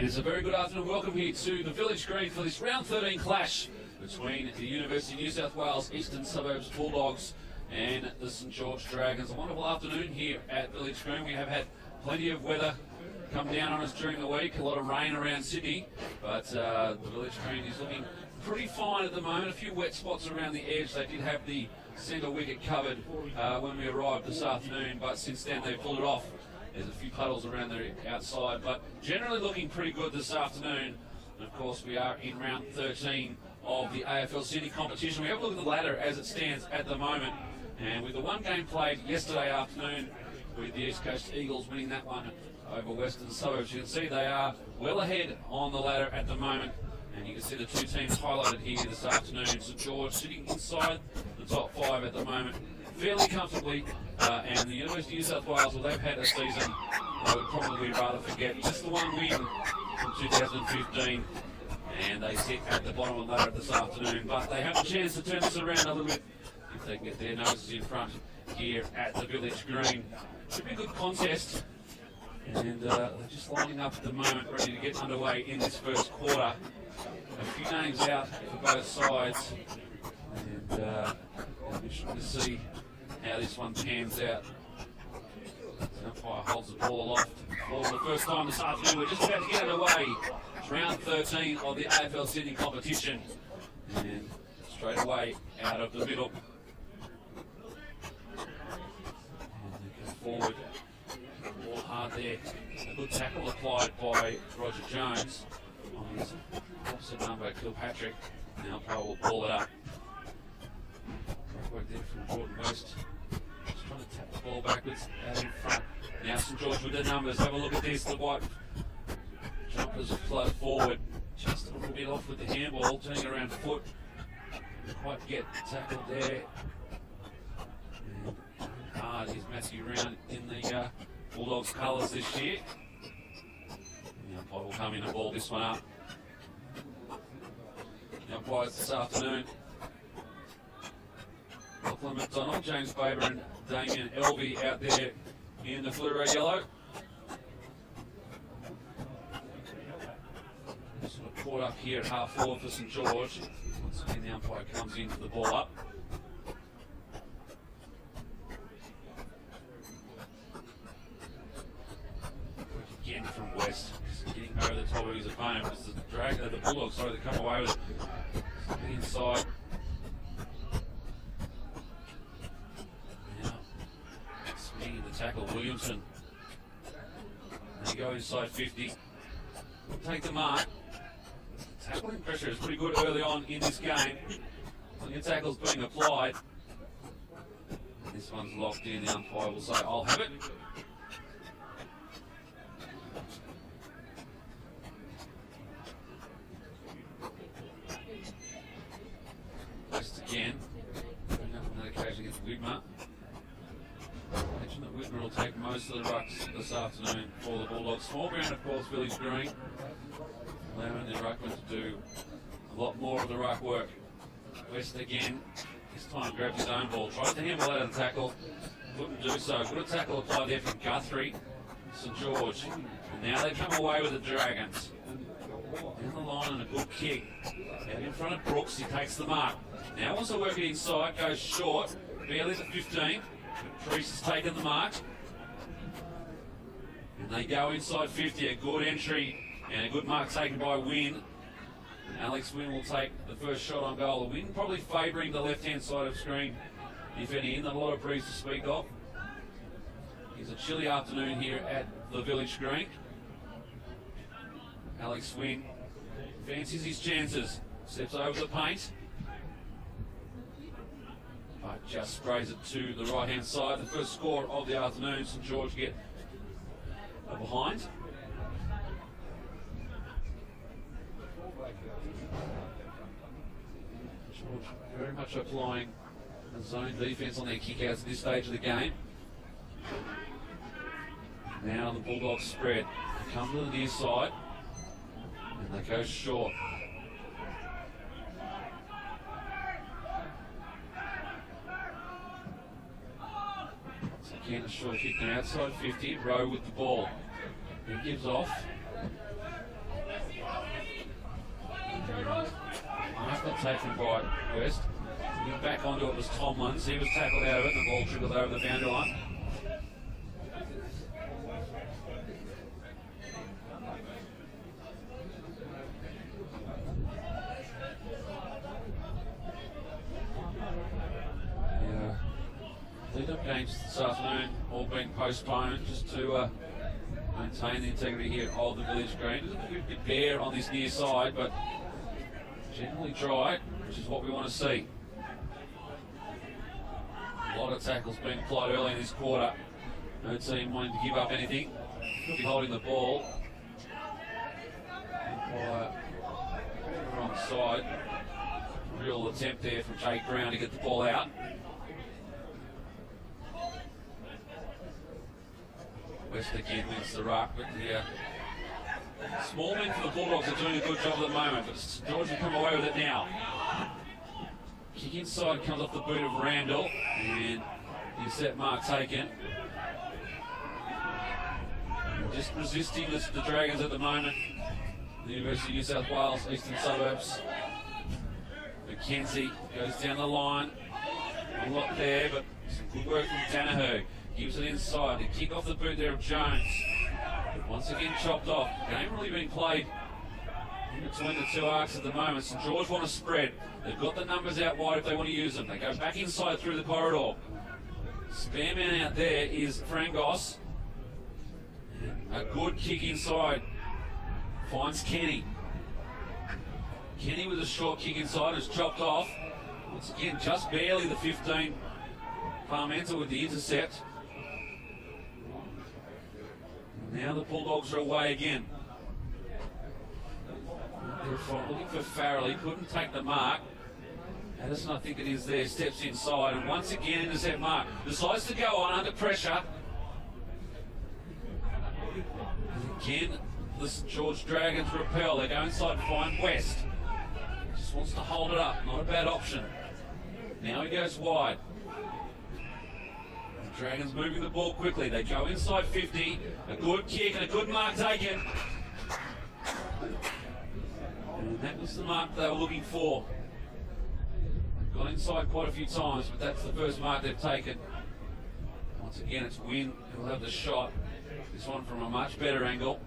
And it's a very good afternoon. Welcome here to the Village Green for this round 13 clash between the University of New South Wales Eastern Suburbs Bulldogs and the St George Dragons. A wonderful afternoon here at Village Green. We have had plenty of weather come down on us during the week, a lot of rain around Sydney, but the Village Green is looking pretty fine at the moment. A few wet spots around the edge. They did have the centre wicket covered when we arrived this afternoon, but since then they've pulled it off. There's a few puddles around there outside, but generally looking pretty good this afternoon. And of course, we are in round 13 of the AFL Sydney competition. We have a look at the ladder as it stands at the moment. And with the one game played yesterday afternoon, with the East Coast Eagles winning that one over Western Suburbs, you can see they are well ahead on the ladder at the moment. And you can see the two teams highlighted here this afternoon. St George sitting inside the top 5 at the moment, fairly comfortably. And the University of New South Wales, well, they've had a season I would probably rather forget. Just the one win from 2015. And they sit at the bottom of the ladder this afternoon. But they have a chance to turn this around a little bit if they can get their noses in front here at the Village Green. Should be a good contest. And they're just lining up at the moment, ready to get underway in this first quarter. A few names out for both sides, and we're interested to see how this one pans out. Umpire holds the ball aloft for the first time this afternoon. We're just about to get underway. It's round 13 of the AFL Sydney competition, and straight away out of the middle. And they go forward, ball hard there. A good tackle applied by Roger Jones on his opposite number, Kilpatrick. Now umpire will ball it up. Great work there from Jordan West. Just trying to tap the ball backwards out in front. Now St George with the numbers. Have a look at this. The white jumpers flow forward. Just a little bit off with the handball, turning around foot. Didn't quite get tackled there. And hard is Matthew Round in the Bulldogs colours this year. The umpire will come in and ball this one up. The umpires this afternoon, Lachlan McDonald, James Faber and Damien Elvey out there in the fluoro yellow. Sort of caught up here at half forward for St George. Once again the umpire comes in for the ball up. Again from West, getting over the top of his opponent. It's the Bulldogs, sorry, they come away with it. Inside. Now, speeding the tackle, Williamson. They go inside 50. Take the mark. Tackling pressure is pretty good early on in this game. Plenty of tackles being applied. This one's locked in. The umpire will say, I'll have it. Again, bring up another occasion against Widmer. I mentioned that Widmer will take most of the rucks this afternoon for the Bulldogs. Small ground, of course, Village Green, allowing the ruckman to do a lot more of the ruck work. West again, this time grabbed his own ball, tried to handle out of the tackle, couldn't do so. Good tackle applied there from Guthrie, St George, and now they come away with the Dragons. Down the line and a good kick. Out in front of Brooks, he takes the mark. Now wants to work it inside, goes short, barely to 15. Priest has taken the mark. And they go inside 50, a good entry and a good mark taken by Wynn. And Alex Wynn will take the first shot on goal. The Wynn probably favouring the left-hand side of screen, if any, not a lot of breeze to speak of. It's a chilly afternoon here at the Village Green. Alex Wynn fancies his chances, steps over the paint, but just sprays it to the right-hand side. The first score of the afternoon, St George get behind. George very much applying a zone defence on their kickouts at this stage of the game. Now the Bulldogs spread. They come to the near side. And they go short. So again, a short kick now outside 50. Rowe with the ball. He gives off. Mark got taken by West. Went back onto it was Tomlins. He was tackled out of it and the ball trickled over the boundary line. Lead-up games this afternoon all been postponed just to maintain the integrity here of the Village Green. It's a bit bare on this near side, but generally dry, which is what we want to see. A lot of tackles being applied early in this quarter. No team wanting to give up anything. Could be holding the ball. Wrong side. Real attempt there from Jake Brown to get the ball out. West again wins the ruck, but the small men for the Bulldogs are doing a good job at the moment, but George will come away with it now. Kick inside comes off the boot of Randall, and the set mark taken. Just resisting the Dragons at the moment. The University of New South Wales, Eastern Suburbs. McKenzie goes down the line. A lot there, but some good work from Danaher. Gives it inside. The kick off the boot there of Jones. Once again chopped off. Game really being played in between the two arcs at the moment. St George want to spread. They've got the numbers out wide if they want to use them. They go back inside through the corridor. Spare man out there is Frangos. A good kick inside. Finds Kenny. Kenny with a short kick inside is chopped off. Once again, just barely the 15. Parmenter with the intercept. Now the Bulldogs are away again. They're looking for Farrell. He couldn't take the mark. Addison, I think it is there, steps inside, and once again intercept mark. Decides to go on under pressure. And again, the St George Dragons repel. They go inside and find West. Just wants to hold it up. Not a bad option. Now he goes wide. Dragons moving the ball quickly. They go inside 50. A good kick and a good mark taken. And that was the mark they were looking for. Got inside quite a few times, but that's the first mark they've taken. Once again, it's Wynn who'll have the shot. This one from a much better angle.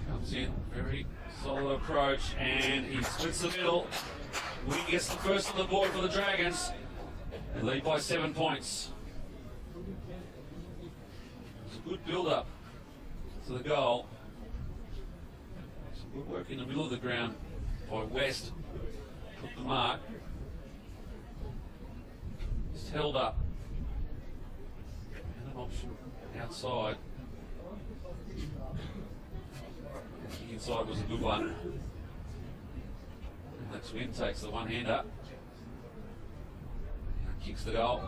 Comes in, very solid approach, and he splits the middle. Wynn gets the first on the board for the Dragons. They lead by 7 points. It's a good build-up to the goal. Some good work in the middle of the ground by West. Took the mark. It's held up. And an option outside. The inside was a good one. That's Wynn takes the one-hander. Kicks the goal.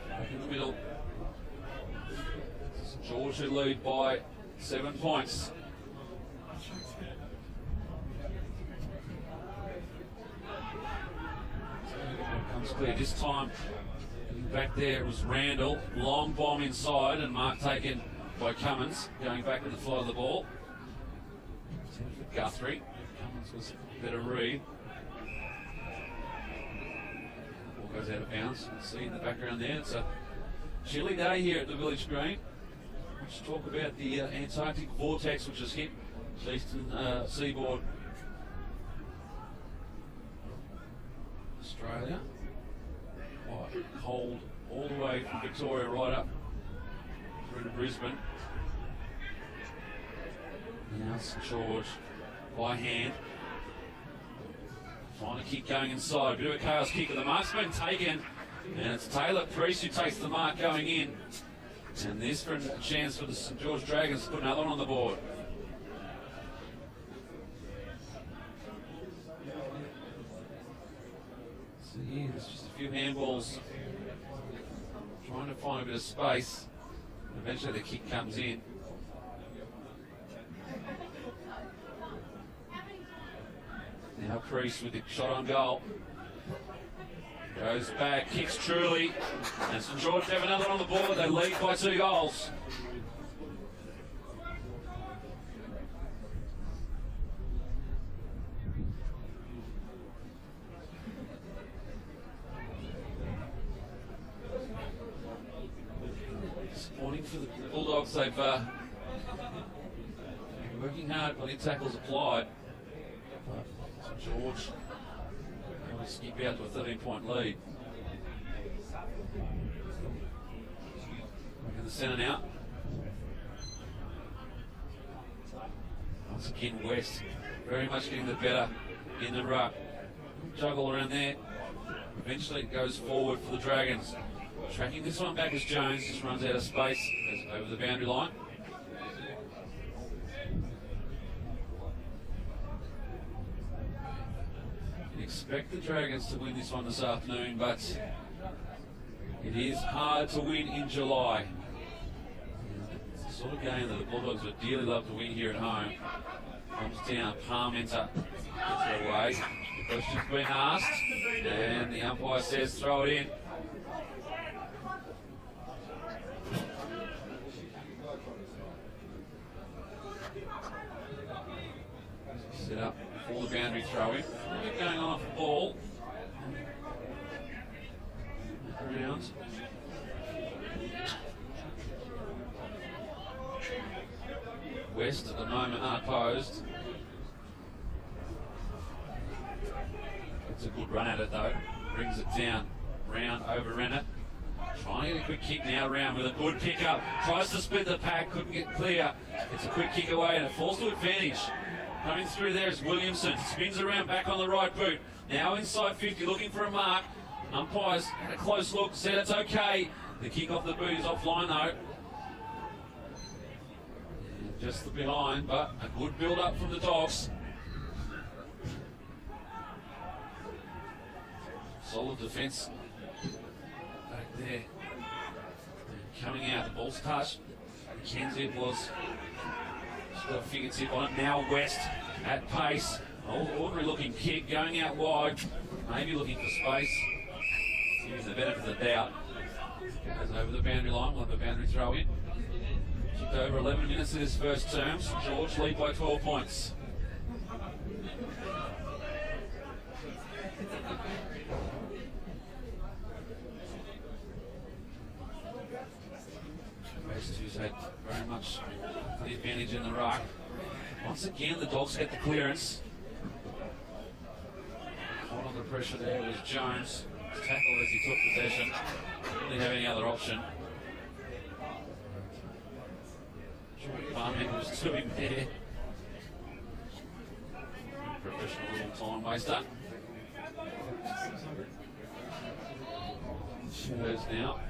Back in the middle. George who lead by 7 points. Comes clear this time. Back there it was Randall. Long bomb inside and mark taken by Cummins, going back with the fly of the ball. For Guthrie. Cummins was a better read. Ball goes out of bounds. You can see in the background there. It's a chilly day here at the Village Green. Let's talk about the Antarctic vortex which has hit the eastern seaboard. Australia. Quite cold all the way from Victoria right up through to Brisbane. Now St George by hand. Trying to keep going inside. Bit of a chaos kick, and the mark's been taken. And it's Taylor Priest who takes the mark going in. And this for a chance for the St George Dragons to put another one on the board. So yeah, there's just a few handballs. Trying to find a bit of space. And eventually the kick comes in. Now Priest with the shot on goal. Goes back, kicks truly, and St George have another on the board. They lead by 2 goals. Disappointing for the Bulldogs. They've been working hard, plenty of tackles applied. But St George will skip out to a 13-point lead. In the centre now. Once again, West very much getting the better in the ruck. Juggle around there. Eventually it goes forward for the Dragons. Tracking this one back as Jones just runs out of space over the boundary line. You expect the Dragons to win this one this afternoon, but it is hard to win in July. It's the sort of game that the Bulldogs would dearly love to win here at home. Comes down, Parmenter gets it away. The question's been asked, and the umpire says throw it in. Set up for the boundary throw in. Going on off the ball. Around. West at the moment unopposed. It's a good run at it though. Brings it down. Round over Renner. Trying to get a quick kick now. Round with a good pick up. Tries to split the pack. Couldn't get clear. It's a quick kick away and it falls to advantage. Coming through there is Williamson. Spins around back on the right boot. Now inside 50 looking for a mark. Umpires had a close look. Said it's okay. The kick off the boot is offline though. Just the behind, but a good build up from the Dogs. Solid defence back there. Coming out, the ball's touched. McKenzie was just got a fingertip on it. Now West at pace. Ordinary looking kick going out wide. Maybe looking for space. Giving the benefit of the doubt. Goes over the boundary line. We'll have the boundary throw in. Kicked over 11 minutes of this first term. George lead by 12 points. West, who's had very much the advantage in the ruck. Once again, the Dogs get the clearance. Hot under pressure there was Jones. Tackled as he took possession. Didn't really have any other option. Barman was doing there. Professional little time waster. Shadows now.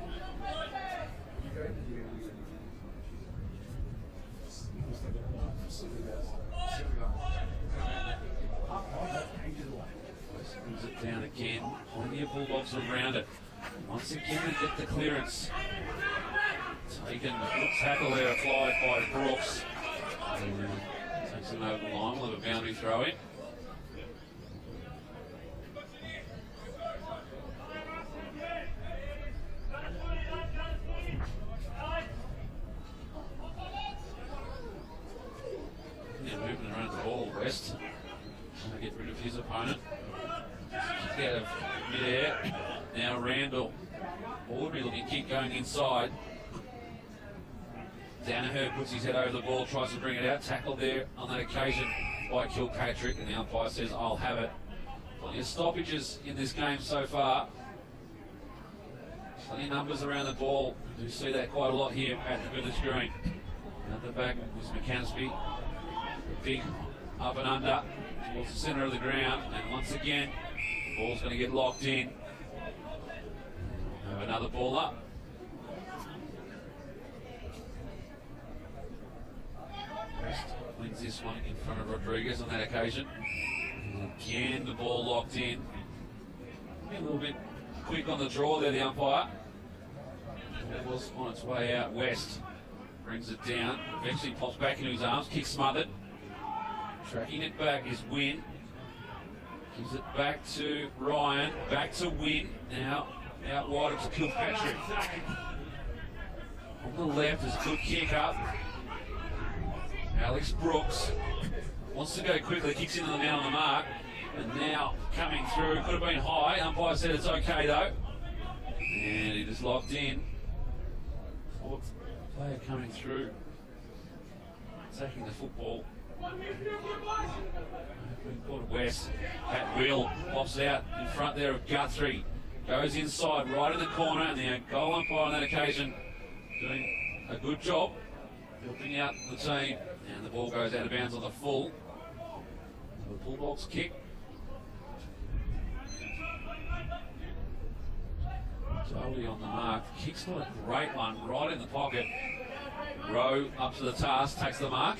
Brings it down again. Plenty of Bulldogs around it. Once again, they get the clearance. Taken, good tackle there applied by Brooks. Takes him over the line, we'll have a boundary throw in. Yeah, moving around the ball, West. Trying to get rid of his opponent. Kick out of mid-air. Now Randall. Ordinary looking kick going inside. Danaher puts his head over the ball, tries to bring it out. Tackled there on that occasion by Kilpatrick, and the umpire says, I'll have it. Plenty of stoppages in this game so far. Plenty of numbers around the ball. We do see that quite a lot here at the Village Green. At the back was McCansby. Big up and under towards the centre of the ground. And once again, the ball's going to get locked in. Have another ball up. Wins this one in front of Rodriguez on that occasion. Again, the ball locked in. A little bit quick on the draw there, the umpire. It was on its way out. West brings it down. Eventually pops back into his arms. Kick smothered. Tracking it back is Wynn. Gives it back to Ryan, back to Wynn. Now out wide to Kilpatrick. On the left is a good kick up. Alex Brooks wants to go quickly, kicks into the man on the mark. And now coming through, could have been high. Umpire said it's okay though. And he just locked in. Fourth player coming through, taking the football. West at will, pops out in front there of Guthrie. Goes inside, right in the corner, and the goal umpire on that occasion doing a good job helping out the team. And the ball goes out of bounds on the full. The Bulldogs kick. Totally on the mark. The kick's not a great one, right in the pocket. Rowe up to the task, takes the mark.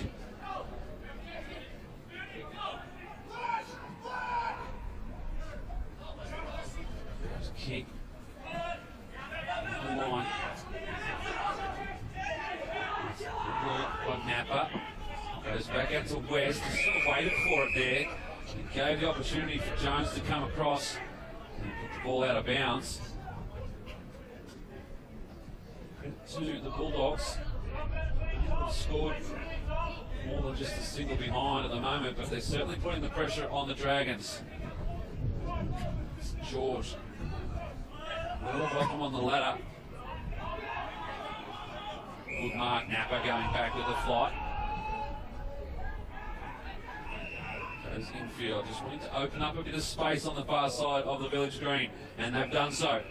Kick. The line. By Napa. Goes back out to West. He sort of waited for it there. He gave the opportunity for Jones to come across and put the ball out of bounds. To the Bulldogs. They've scored more than just a single behind at the moment, but they're certainly putting the pressure on the Dragons. George. Well above them on the ladder. Good mark, Napa going back with the flight. Goes infield, just wanting to open up a bit of space on the far side of the Village Green, and they've done so.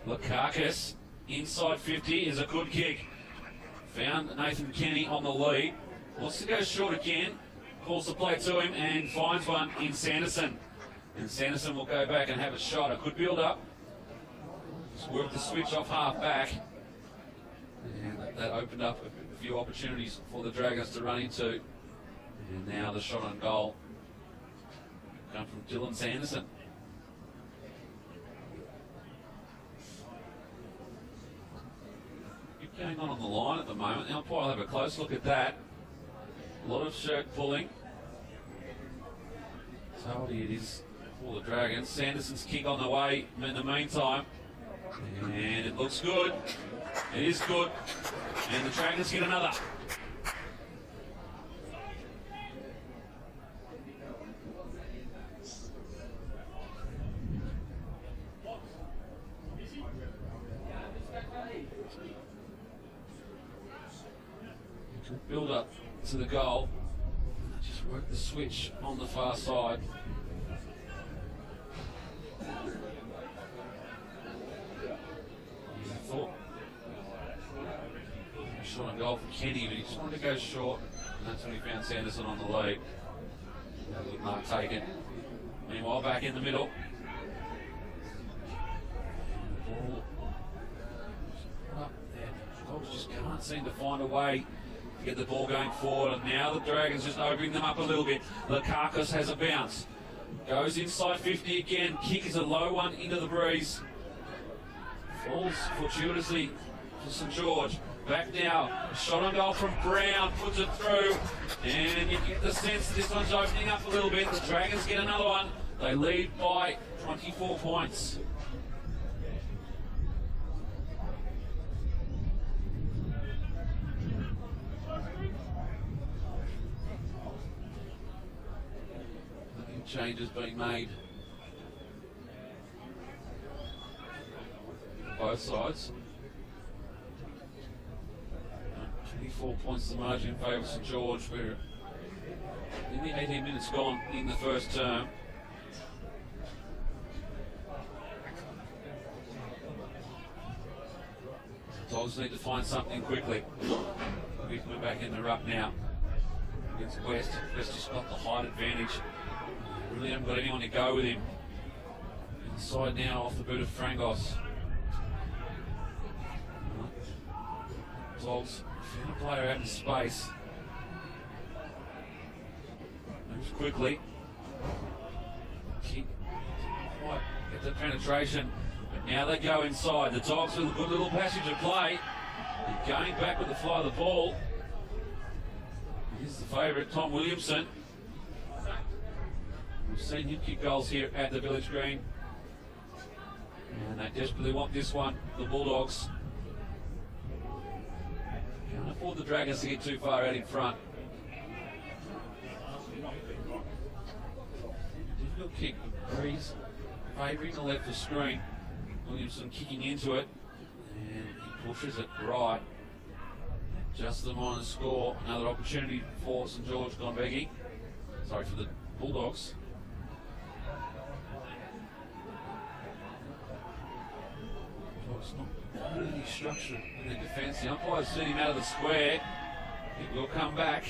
Lukakis, inside 50 is a good kick. Found Nathan Kenny on the lead. Wants to go short again. Calls the play to him and finds one in Sanderson. And Sanderson will go back and have a shot. A good build up. Just worked the switch off half back. And that opened up a few opportunities for the Dragons to run into. And now the shot on goal come from Dylan Sanderson. Going on the line at the moment. The umpire will have a close look at that. A lot of shirt pulling. Tardy it is for the Dragons. Sanderson's kick on the way in the meantime. And it looks good. It is good. And the Dragons get another. Build up to the goal. Just work the switch on the far side. Thought shot on goal for Kenny, but he just wanted to go short. And that's when he found Sanderson on the lead. Good mark taken. Meanwhile, back in the middle. Ball up there. Dogs just can't seem to find a way to get the ball going forward. And now the Dragons just opening them up a little bit. Lukakis has a bounce. Goes inside 50 again. Kick is a low one into the breeze. Falls fortuitously for St George. Back now, shot on goal from Brown, puts it through, and you get the sense that this one's opening up a little bit. The Dragons get another one. They lead by 24 points. Changes being made. Both sides. 24 points the margin in favour of St George. We're in the 18 minutes gone in the first term. Dogs need to find something quickly. We're back in the ruck now against West. West just got the height advantage. Really haven't got anyone to go with him. Inside now off the boot of Frangos. Dogs found a player out in space. Moves quickly. Kick. Quite get the penetration. But now they go inside. The Dogs with a good little passage of play. And going back with the fly of the ball. Here's the favourite, Tom Williamson. We've seen him kick goals here at the Village Green. And they desperately want this one, the Bulldogs. Can't afford the Dragons to get too far out in front. Difficult kick. Breeze favouring the left of screen. Williamson kicking into it. And he pushes it right. Just the minus score. Another opportunity for St George gone begging. Sorry, for the Bulldogs. Bulldogs not really structured in their defence. The umpire's seen him out of the square. It will come back.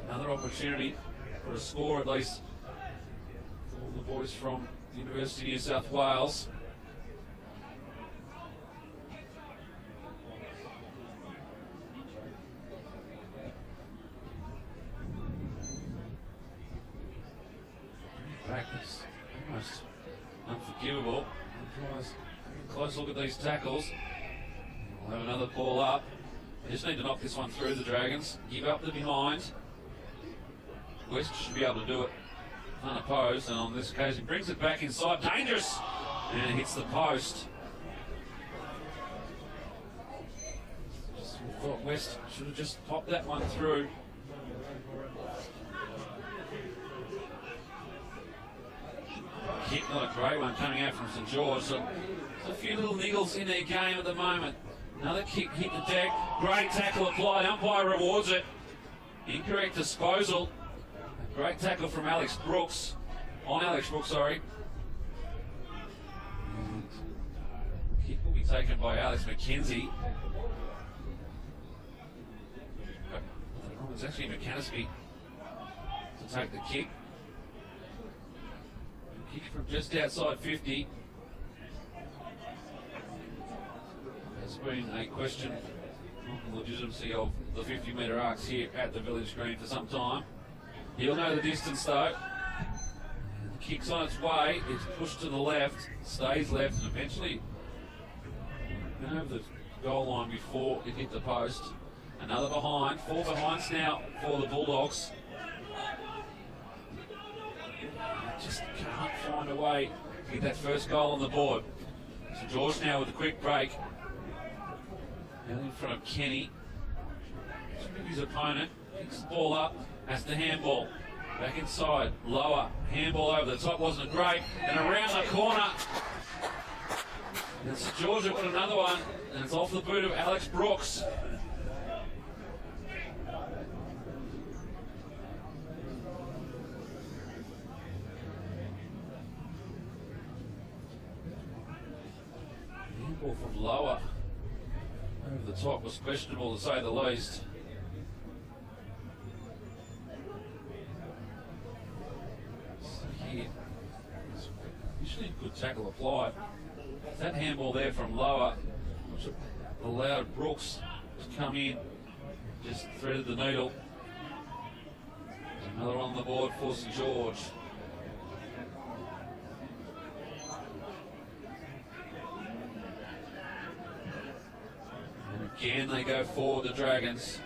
Another opportunity for a score at least for the boys from the University of New South Wales. Practice almost unforgivable. Close look at these tackles. We'll have another ball up. They just need to knock this one through, the Dragons. Give up the behind. West should be able to do it unopposed, and on this occasion brings it back inside. Dangerous! And it hits the post. Just thought West should have just popped that one through. Kick, not a great one coming out from St George. So there's a few little niggles in their game at the moment. Another kick hit the deck. Great tackle applied. Umpire rewards it. Incorrect disposal. Great tackle from Alex Brooks. On Alex Brooks, sorry. Kick will be taken by Alex McKenzie. It's actually McCannisby to take the kick. Kick from just outside 50. There's been a question on the legitimacy of the 50-metre arcs here at the Village Green for some time. He'll know the distance though. The kick's on its way. It's pushed to the left, stays left, and eventually went over the goal line before it hit the post. Another behind. 4 behinds now for the Bulldogs. Just can't find a way to get that first goal on the board. So George now with a quick break. Now in front of Kenny. His opponent picks the ball up, has to handball. Back inside, lower, handball over the top, wasn't great, and around the corner. And St George have got another one, and it's off the boot of Alex Brooks. Handball from lower over the top was questionable to say the least. Usually good tackle applied. That handball there from lower, which allowed Brooks to come in, just threaded the needle. Another on the board for St George. And again they go forward, the Dragons.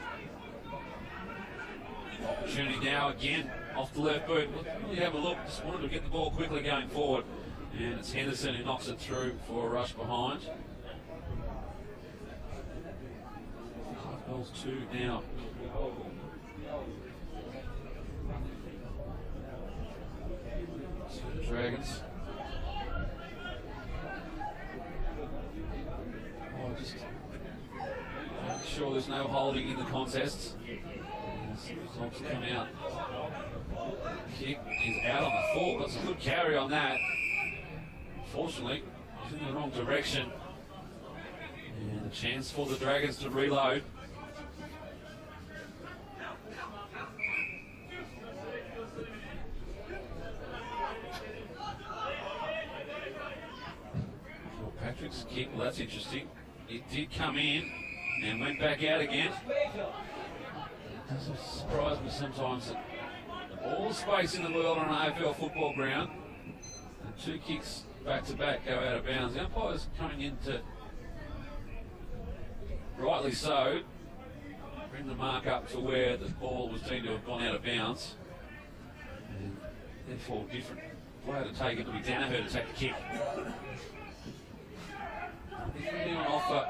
Opportunity now again off the left boot. Really have a look, just wanted to get the ball quickly going forward. And it's Henderson who knocks it through for a rush behind. 5 goals 2 now. So the Dragons. Just make sure there's no holding in the contests. Results come out. Kick is out on the full. That's a good carry on that. Unfortunately, he's in the wrong direction. And a chance for the Dragons to reload. Patrick's kick, well, that's interesting. It did come in and went back out again. It doesn't surprise me sometimes that all the space in the world on an AFL football ground, and 2 kicks back to back go out of bounds. The umpire's coming in to, rightly so, bring the mark up to where the ball was deemed to have gone out of bounds. And Therefore, different player to take it will be Danaher to take the kick. He's really on offer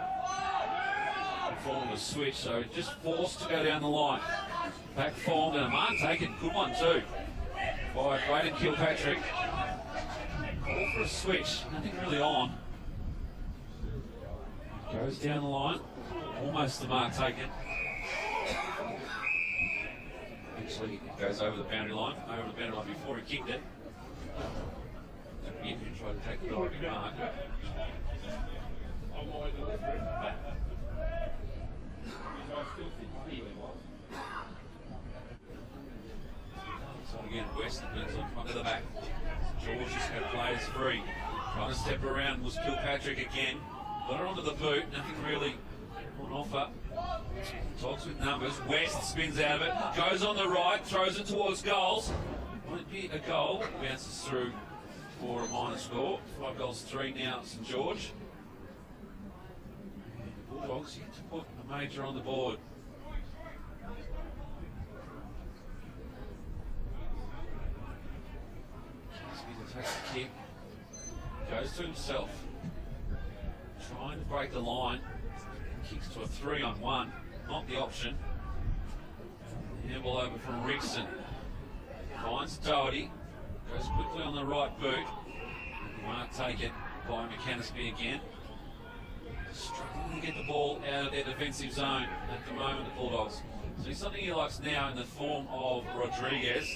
in form of a switch, so just forced to go down the line. Back form and a mark taken, good one too. By Braden Kilpatrick. Call for a switch, nothing really on. Goes down the line, almost the mark taken. Actually, it goes over the boundary line before he kicked it. He tried to take the diving mark. So again, West brings on front of the back. George just had players free. Trying to step around was Kilpatrick again. Got her onto the boot, nothing really on offer. Talks with numbers. West spins out of it, goes on the right, throws it towards goals. Won't be a goal. Bounces through for a minor score. 5 goals, 3 now, St George. And the Bulldogs yet to put a major on the board. Smith takes the kick, goes to himself, trying to break the line. Kicks to a 3-on-1, not the option. Handball over from Rickson. Finds Doherty, goes quickly on the right boot. Mark taken by McAnaspy again. Struggling to get the ball out of their defensive zone at the moment, the Bulldogs. So he's something he likes now in the form of Rodriguez.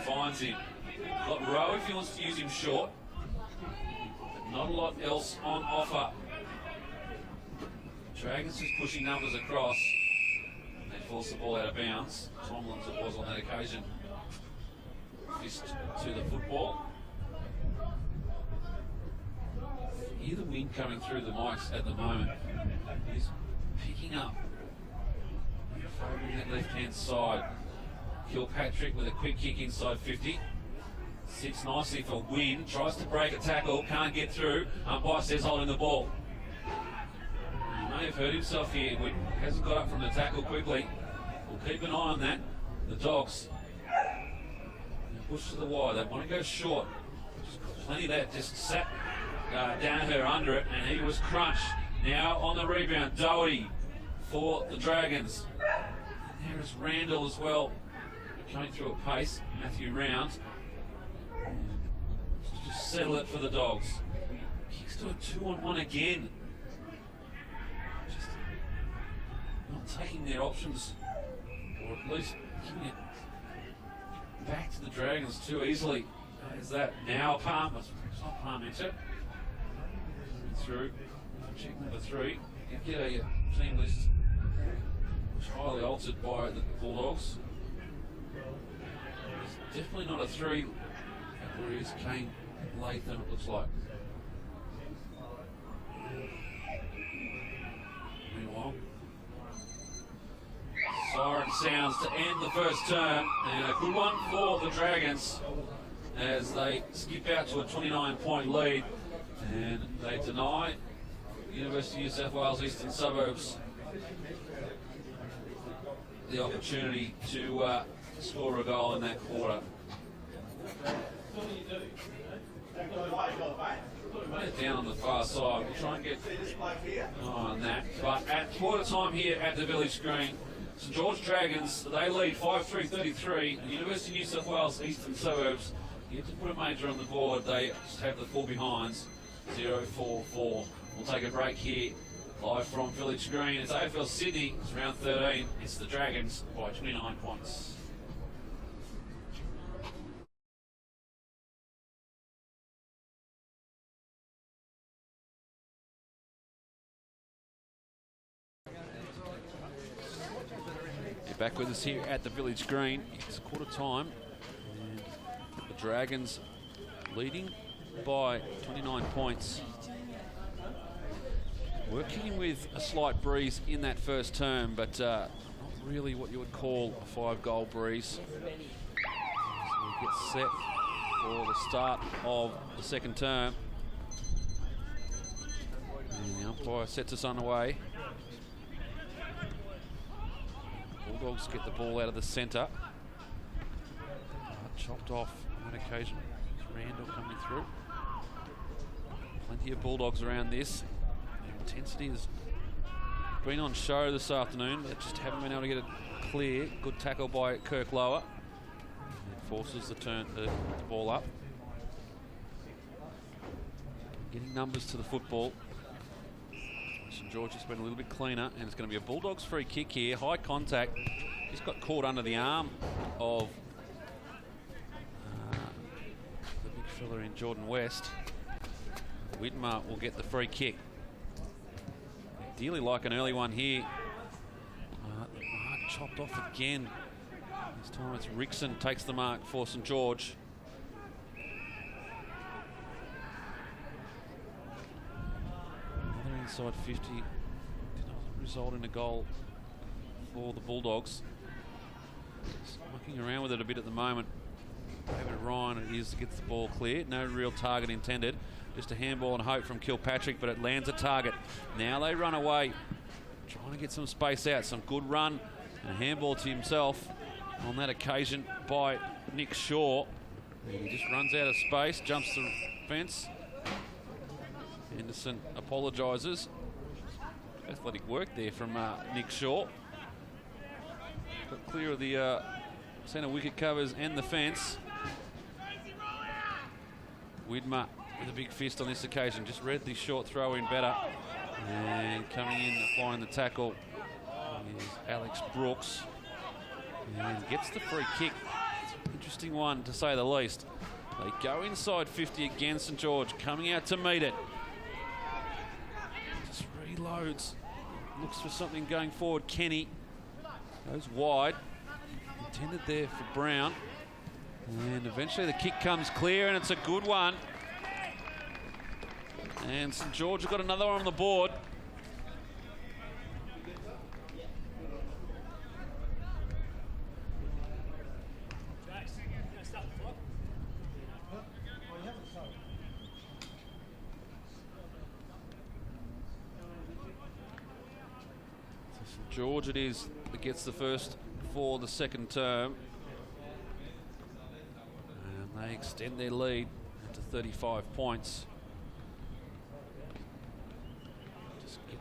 Finds him. Got Rowe if he wants to use him short. But not a lot else on offer. Dragons just pushing numbers across. And they force the ball out of bounds. Tomlins it was on that occasion. Fist to the football. Hear the wind coming through the mics at the moment. He's picking up. Favoring that left-hand side. Kilpatrick with a quick kick inside 50. Sits nicely for Wynn. Tries to break a tackle. Can't get through. Umpire says holding the ball. He may have hurt himself here. Wynn hasn't got up from the tackle quickly. We'll keep an eye on that. The Dogs. Push to the wide. They want to go short. Just got plenty of that. Just sat Danaher under it, and he was crunched. Now on the rebound, Doherty for the Dragons. And there is Randall as well, coming through a pace. Matthew Round. Just settle it for the Dogs. Kicks to a 2-on-1 again. Just not taking their options, or at least giving it back to the Dragons too easily. There's that. Now Palmer. It's not Parmenter. Through. Check number 3. You get a team list which is highly altered by the Bulldogs. It's definitely not a 3. Where is Kane Latham, it looks like. Meanwhile, siren sounds to end the first term, and a good one for the Dragons as they skip out to a 29-point lead, and they deny University of New South Wales Eastern Suburbs the opportunity to score a goal in that quarter. Down on the far side, we'll try and get on that. But at quarter time here at the Village Green, St George Dragons, they lead 5-3-33. The University of New South Wales Eastern Suburbs, yet to put a major on the board, they just have the full behinds, 0-4-4. We'll take a break here, live from Village Green. It's AFL Sydney, it's round 13. It's the Dragons by 29 points. Back with us here at the Village Green. It's quarter time. And the Dragons leading by 29 points. Working with a slight breeze in that first term, but not really what you would call a 5-goal breeze. So we get set for the start of the second term. And the umpire sets us underway. Bulldogs get the ball out of the centre. Chopped off On that occasion, Randall coming through. Plenty of Bulldogs around this. The intensity has been on show this afternoon. They just haven't been able to get it clear. Good tackle by Kirk Lower. It forces the ball up. Getting numbers to the football. St George has been a little bit cleaner, and it's going to be a Bulldogs free kick here. High contact. He's got caught under the arm of the big fella in Jordan West. Widmer will get the free kick. Ideally like an early one here. The mark chopped off again. This time it's Rickson takes the mark for St George. Another inside 50. Did not result in a goal for the Bulldogs. Just mucking around with it a bit at the moment. David Ryan, it is, gets the ball clear. No real target intended. Just a handball and hope from Kilpatrick, but it lands a target. Now they run away, trying to get some space out. Some good run and a handball to himself on that occasion by Nick Shaw. And he just runs out of space, jumps the fence. Henderson apologises. Athletic work there from Nick Shaw. Got clear of the centre wicket covers and the fence. Widmer with a big fist on this occasion. Just read the short throw in better. And coming in, applying the tackle is Alex Brooks. And gets the free kick. It's an interesting one, to say the least. They go inside 50 again, St George, coming out to meet it. Just reloads. Looks for something going forward. Kenny goes wide. Intended there for Brown. And eventually the kick comes clear, and it's a good one. And St George have got another one on the board. So St George it is that gets the first for the second term. And they extend their lead to 35 points.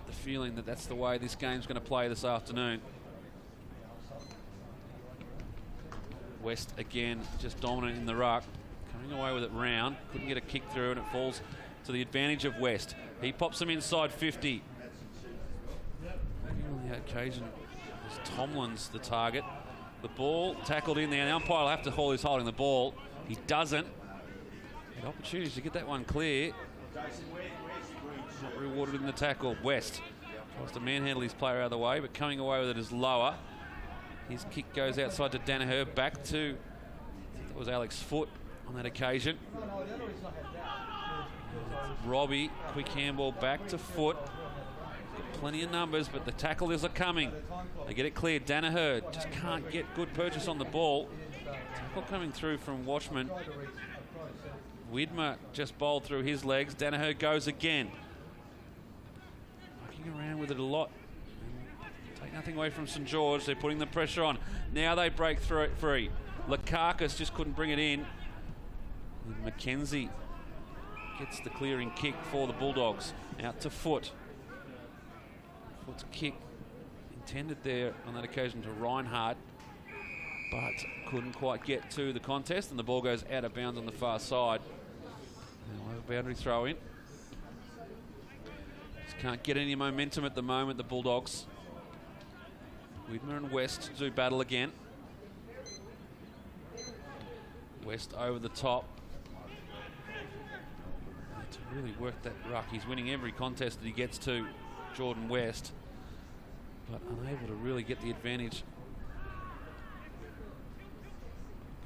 The feeling that that's the way this game's going to play this afternoon. West again just dominant in the ruck, coming away with it round, couldn't get a kick through, and it falls to the advantage of West. He pops them inside 50. On the occasion is Tomlin's the target. The ball tackled in there. The umpire will have to haul. He's holding the ball. He doesn't. Had opportunities to get that one clear. Not rewarded in the tackle. West tries to manhandle his player out of the way, but coming away with it is Lower. His kick goes outside to Danaher, back to, I think that was Alex Foote on that occasion. Robbie, quick handball back to Foote. Got plenty of numbers, but the tackles are coming. They get it cleared. Danaher just can't get good purchase on the ball. Tackle coming through from Washman. Widmer just bowled through his legs. Danaher goes again. Mucking around with it a lot. Take nothing away from St George. They're putting the pressure on. Now they break through it free. Lukakas just couldn't bring it in. And McKenzie gets the clearing kick for the Bulldogs. Out to Foote. Foote's kick intended there on that occasion to Reinhardt, but couldn't quite get to the contest, and the ball goes out of bounds on the far side. Now a boundary throw in. Just can't get any momentum at the moment, the Bulldogs. Widmer and West do battle again. West over the top. To really work that ruck. He's winning every contest that he gets to, Jordan West, but unable to really get the advantage.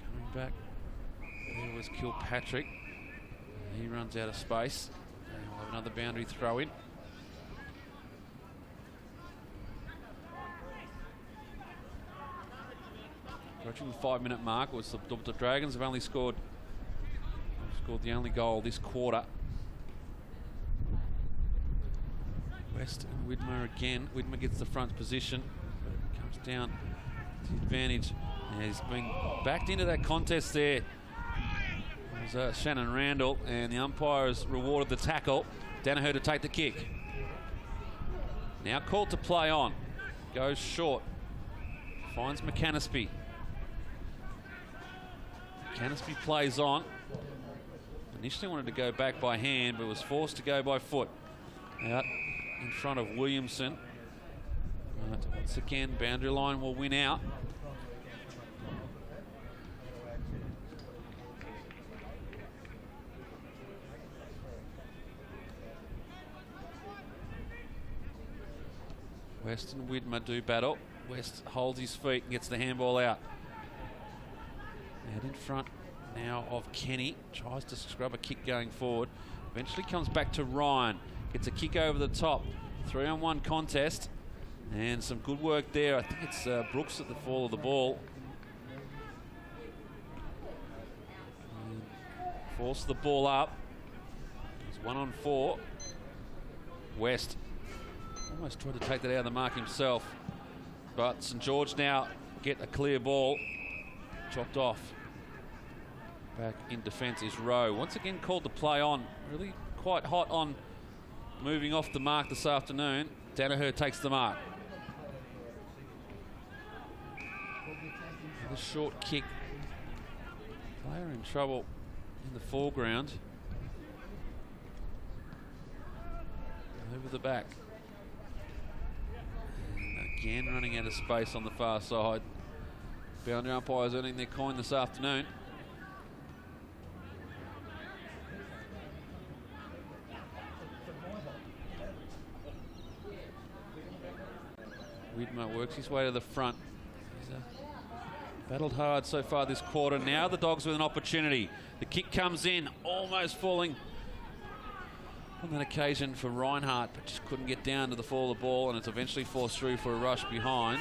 Coming back, there was Kilpatrick. He runs out of space. And we'll have another boundary throw in. Approaching the 5-minute mark. The Dragons have only scored the only goal this quarter. West and Widmer again. Widmer gets the front position. Comes down to the advantage. And he's been backed into that contest there There's Shannon Randall, and the umpire has rewarded the tackle. Danaher to take the kick. Now called to play on. Goes short. Finds McCanespy. McCanespy plays on. Initially wanted to go back by hand, but was forced to go by foot. Out in front of Williamson. Once again, boundary line will win out. West and Widmer do battle. West holds his feet and gets the handball out. Out in front now of Kenny. Tries to scrub a kick going forward. Eventually comes back to Ryan. Gets a kick over the top. 3-on-1 contest. And some good work there. I think it's Brooks at the fall of the ball. Force the ball up. It's 1-on-4. West almost tried to take that out of the mark himself. But St George now get a clear ball. Chopped off. Back in defence is Rowe. Once again called to play on. Really quite hot on moving off the mark this afternoon. Danaher takes the mark. The short kick. Player in trouble in the foreground. Over the back. And again running out of space on the far side. Boundary umpires earning their coin this afternoon. Widmer works his way to the front. He's battled hard so far this quarter. Now the Dogs with an opportunity. The kick comes in, almost falling on that occasion for Reinhardt, but just couldn't get down to the fall of the ball, and it's eventually forced through for a rush behind.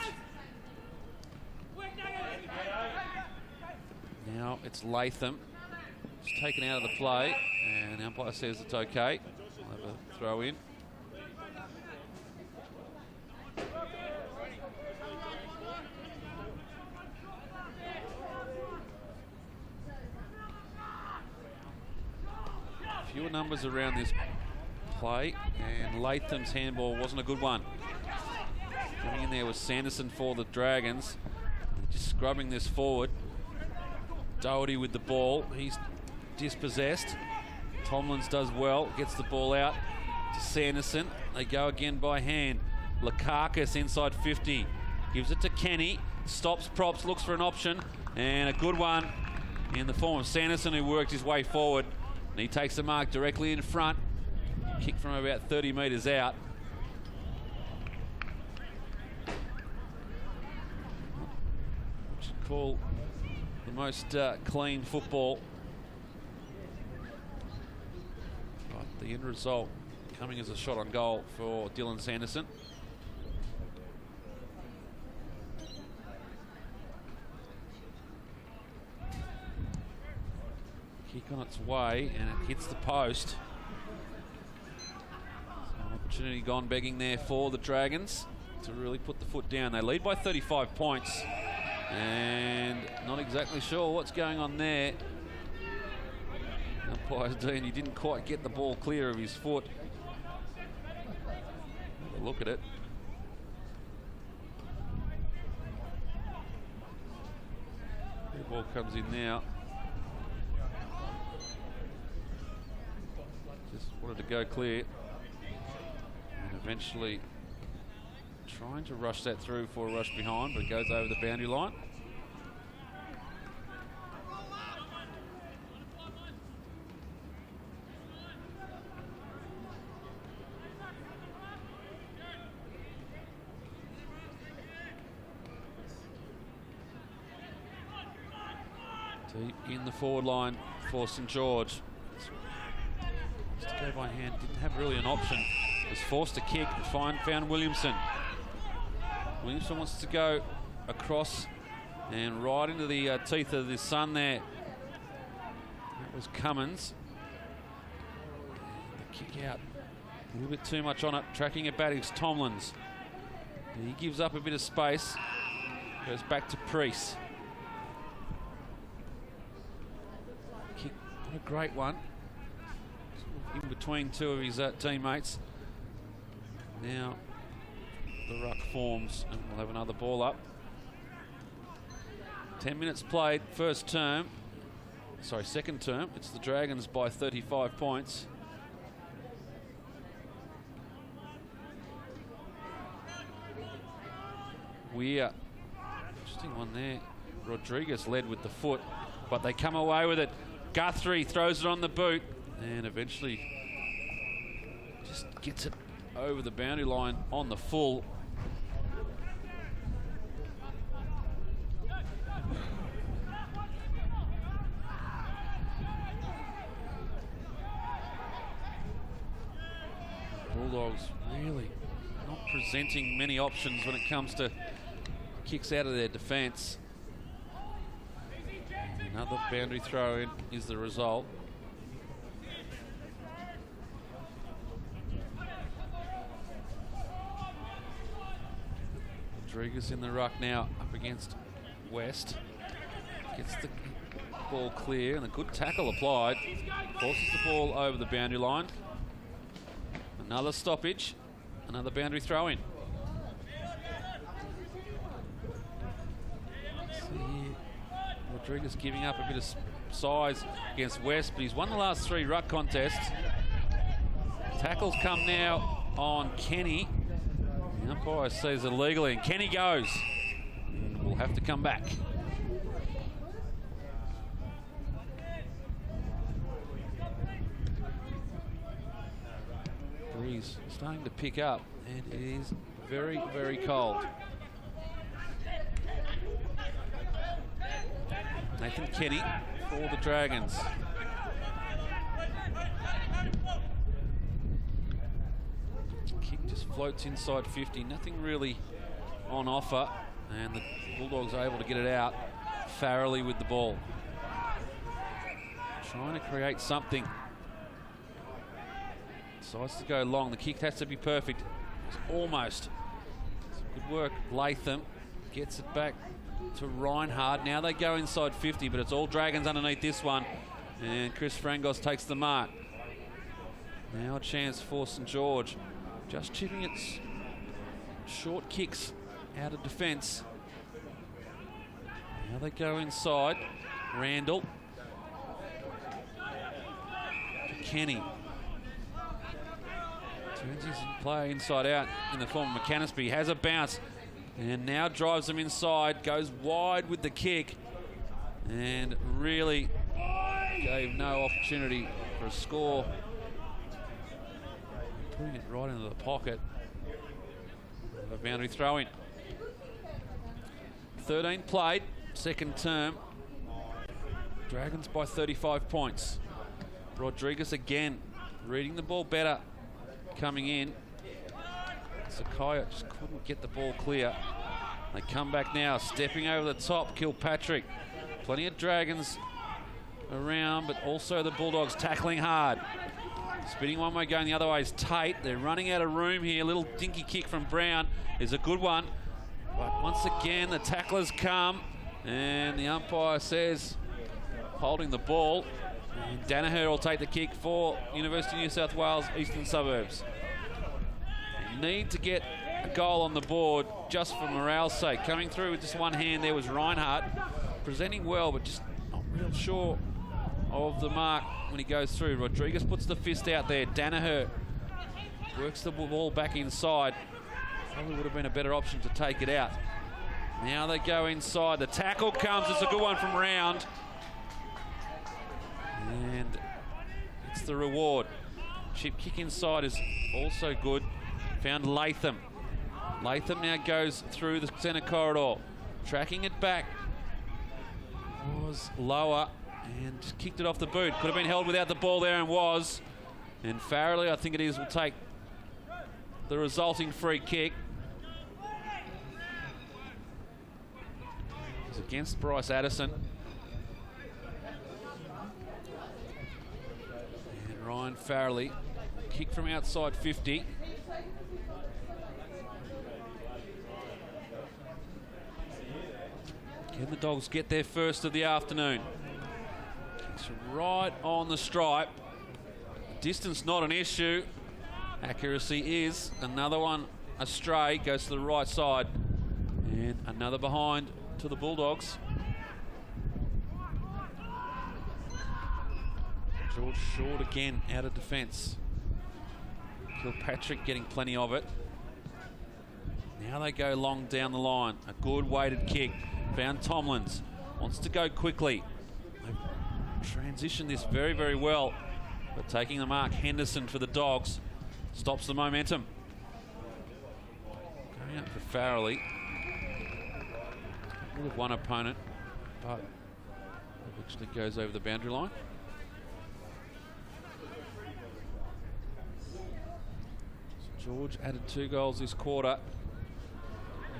Now it's Latham. It's taken out of the play, and the umpire says it's okay. We'll have a throw in. Fewer numbers around this play, and Latham's handball wasn't a good one. Coming in there was Sanderson for the Dragons. Just scrubbing this forward. Doherty with the ball. He's dispossessed. Tomlins does well. Gets the ball out to Sanderson. They go again by hand. Lakakis inside 50. Gives it to Kenny. Stops props. Looks for an option. And a good one in the form of Sanderson, who worked his way forward. And he takes the mark directly in front. Kick from about 30 metres out. What you call the most clean football. But the end result coming as a shot on goal for Dylan Sanderson. Kick on its way, and it hits the post. So an opportunity gone begging there for the Dragons to really put the foot down. They lead by 35 points, and not exactly sure what's going on there. Umpire Dean, he didn't quite get the ball clear of his foot. Have a look at it. The ball comes in now. Just wanted to go clear, and eventually trying to rush that through for a rush behind, but it goes over the boundary line. Deep in the forward line for St George. To go by hand, didn't have really an option. Was forced to kick and found Williamson. Williamson wants to go across and right into the teeth of the sun there. That was Cummins. The kick out. A little bit too much on it. Tracking it back is Tomlins. He gives up a bit of space. Goes back to Priest. Kick Not a great one. In between two of his teammates. Now the ruck forms and we'll have another ball up. 10 minutes played, second term. It's the Dragons by 35 points. Weir, interesting one there. Rodriguez led with the foot, but they come away with it. Guthrie throws it on the boot and eventually just gets it over the boundary line on the full. Bulldogs really not presenting many options when it comes to kicks out of their defence. Another boundary throw in is the result. Rodriguez in the ruck now up against West. Gets the ball clear and a good tackle applied. Forces the ball over the boundary line. Another stoppage. Another boundary throw in. Rodriguez giving up a bit of size against West, but he's won the last 3 ruck contests. Tackles come now on Kenny. The umpire says illegally, and Kenny goes. And we'll have to come back. Breeze starting to pick up, and it is very, very cold. Nathan Kenny for the Dragons. Kick just floats inside 50. Nothing really on offer. And the Bulldogs are able to get it out. Farrelly with the ball. Trying to create something. Decides to go long. The kick has to be perfect. It's almost. Good work. Latham gets it back to Reinhardt. Now they go inside 50, but it's all Dragons underneath this one. And Chris Frangos takes the mark. Now a chance for St George. Just chipping its short kicks out of defence. Now they go inside. Randall. To Kenny. Turns his play inside out in the form of McAnaspy. Has a bounce. And now drives them inside, goes wide with the kick, and really gave no opportunity for a score. Putting it right into the pocket. A boundary throw in. 13 played, second term. Dragons by 35 points. Rodriguez again, reading the ball better, coming in. Sakaya just couldn't get the ball clear. They come back now, stepping over the top, Kilpatrick. Plenty of Dragons around, but also the Bulldogs tackling hard. Spinning one way, going the other way is Tate. They're running out of room here. Little dinky kick from Brown is a good one. But once again, the tacklers come, and the umpire says, holding the ball. And Danaher will take the kick for University of New South Wales Eastern Suburbs. Need to get a goal on the board just for morale's sake. Coming through with just one hand there was Reinhardt, presenting well, but just not real sure of the mark when he goes through. Rodriguez puts the fist out there. Danaher works the ball back inside. Probably would have been a better option to take it out. Now they go inside. The tackle comes. It's a good one from Round. And it's the reward. Chip kick inside is also good. Found Latham. Latham now goes through the centre corridor. Tracking it back. Was lower and kicked it off the boot. Could have been held without the ball there and was. And Farrelly, I think it is, will take the resulting free kick. It's against Bryce Addison. And Ryan Farrelly. Kick from outside 50. Can the Dogs get their first of the afternoon? It's right on the stripe. Distance not an issue. Accuracy is. Another one astray, goes to the right side. And another behind to the Bulldogs. George short again, out of defence. Kilpatrick getting plenty of it. Now they go long down the line. A good weighted kick. Found Tomlins. Wants to go quickly. They've transitioned this very, very well. But taking the mark, Henderson for the Dogs. Stops the momentum. Going up for Farrelly. Would have one opponent, but it actually goes over the boundary line. St George added 2 goals this quarter.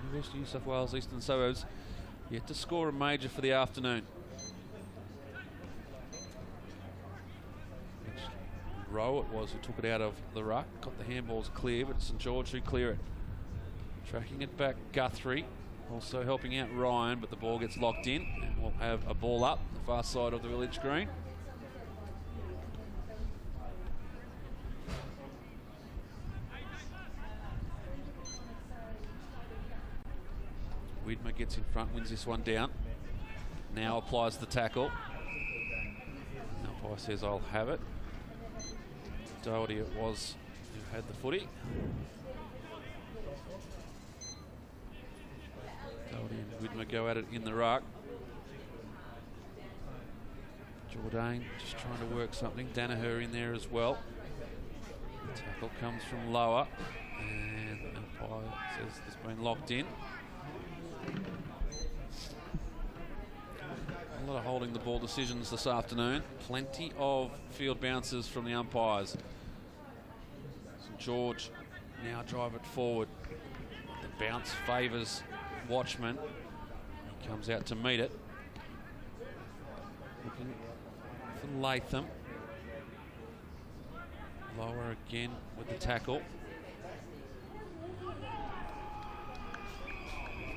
University of New South Wales Eastern Suburbs yet to score a major for the afternoon. Rowe it was who took it out of the ruck, got the handballs clear, but St George who clear it. Tracking it back, Guthrie, also helping out Ryan, but the ball gets locked in, and we'll have a ball up the far side of the village green. Widmer gets in front, wins this one down. Now applies the tackle. Umpire says, I'll have it. Doherty it was who had the footy. Doherty and Widmer go at it in the ruck. Jourdain just trying to work something. Danaher in there as well. The tackle comes from lower, and the umpire says it's been locked in. A lot of holding the ball decisions this afternoon. Plenty of field bounces from the umpires. St George now drive it forward. The bounce favours Watchman. He comes out to meet it. Looking for Latham. Lower again with the tackle.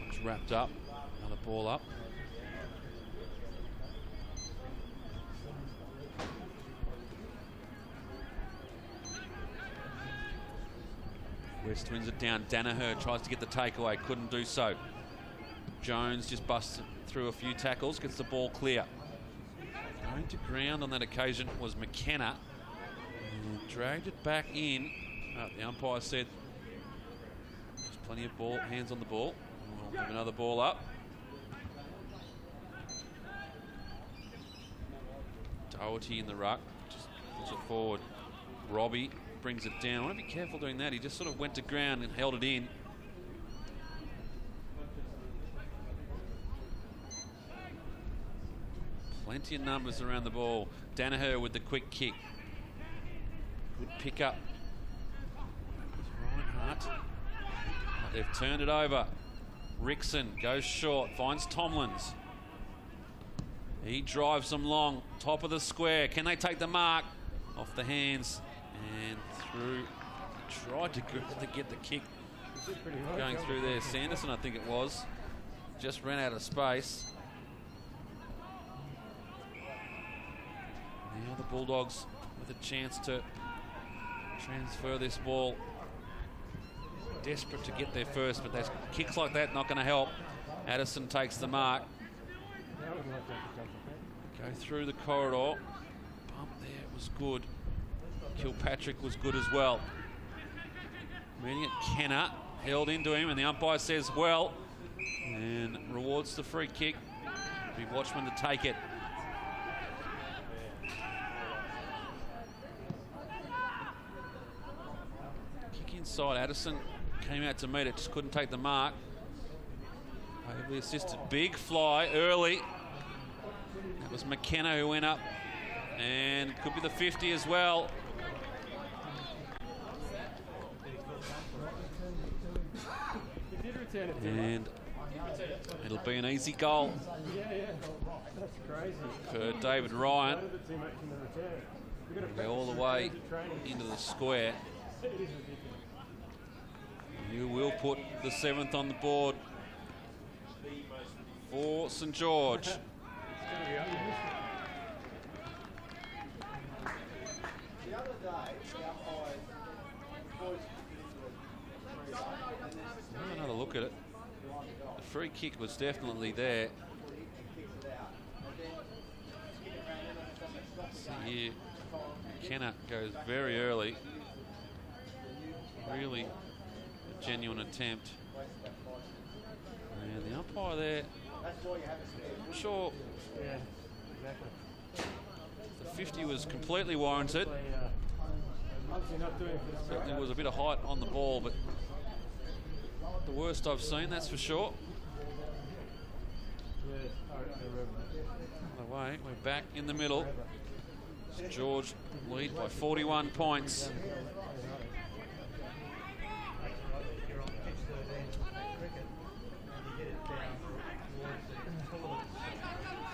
It's wrapped up. Another ball up. West wins it down. Danaher tries to get the takeaway, couldn't do so. Jones just busts through a few tackles, gets the ball clear. Going to ground on that occasion was McKenna. Dragged it back in. The umpire said there's plenty of ball, hands on the ball. We'll have another ball up. Doherty in the ruck, just puts it forward. Robbie brings it down. I want to be careful doing that. He just sort of went to ground and held it in. Plenty of numbers around the ball. Danaher with the quick kick. Good pick up. Reinhardt. They've turned it over. Rickson goes short, finds Tomlins. He drives them long, top of the square. Can they take the mark? Off the hands and through. Tried to get the kick going through there. Sanderson, I think it was, just ran out of space. Now the Bulldogs with a chance to transfer this ball. Desperate to get there first, but those kicks like that not going to help. Addison takes the mark. Go through the corridor. Bump there was good. Kilpatrick was good as well. Meeting it, Kenner held into him, and the umpire says well, and rewards the free kick. Be Watchman to take it. Kick inside. Addison came out to meet it, just couldn't take the mark. Ably assisted. Big fly early. That was McKenna who went up, and could be the 50 as well. And it'll be an easy goal for David Ryan. Go all the way into the square. You will put the 7th on the board for St George. Have another look at it. The free kick was definitely there. See here, McKenna goes very early. Really a genuine attempt. And the umpire there, I'm sure the 50 was completely warranted. Certainly was a bit of height on the ball, but not the worst I've seen, that's for sure. By the way, we're back in the middle. St George lead by 41 points.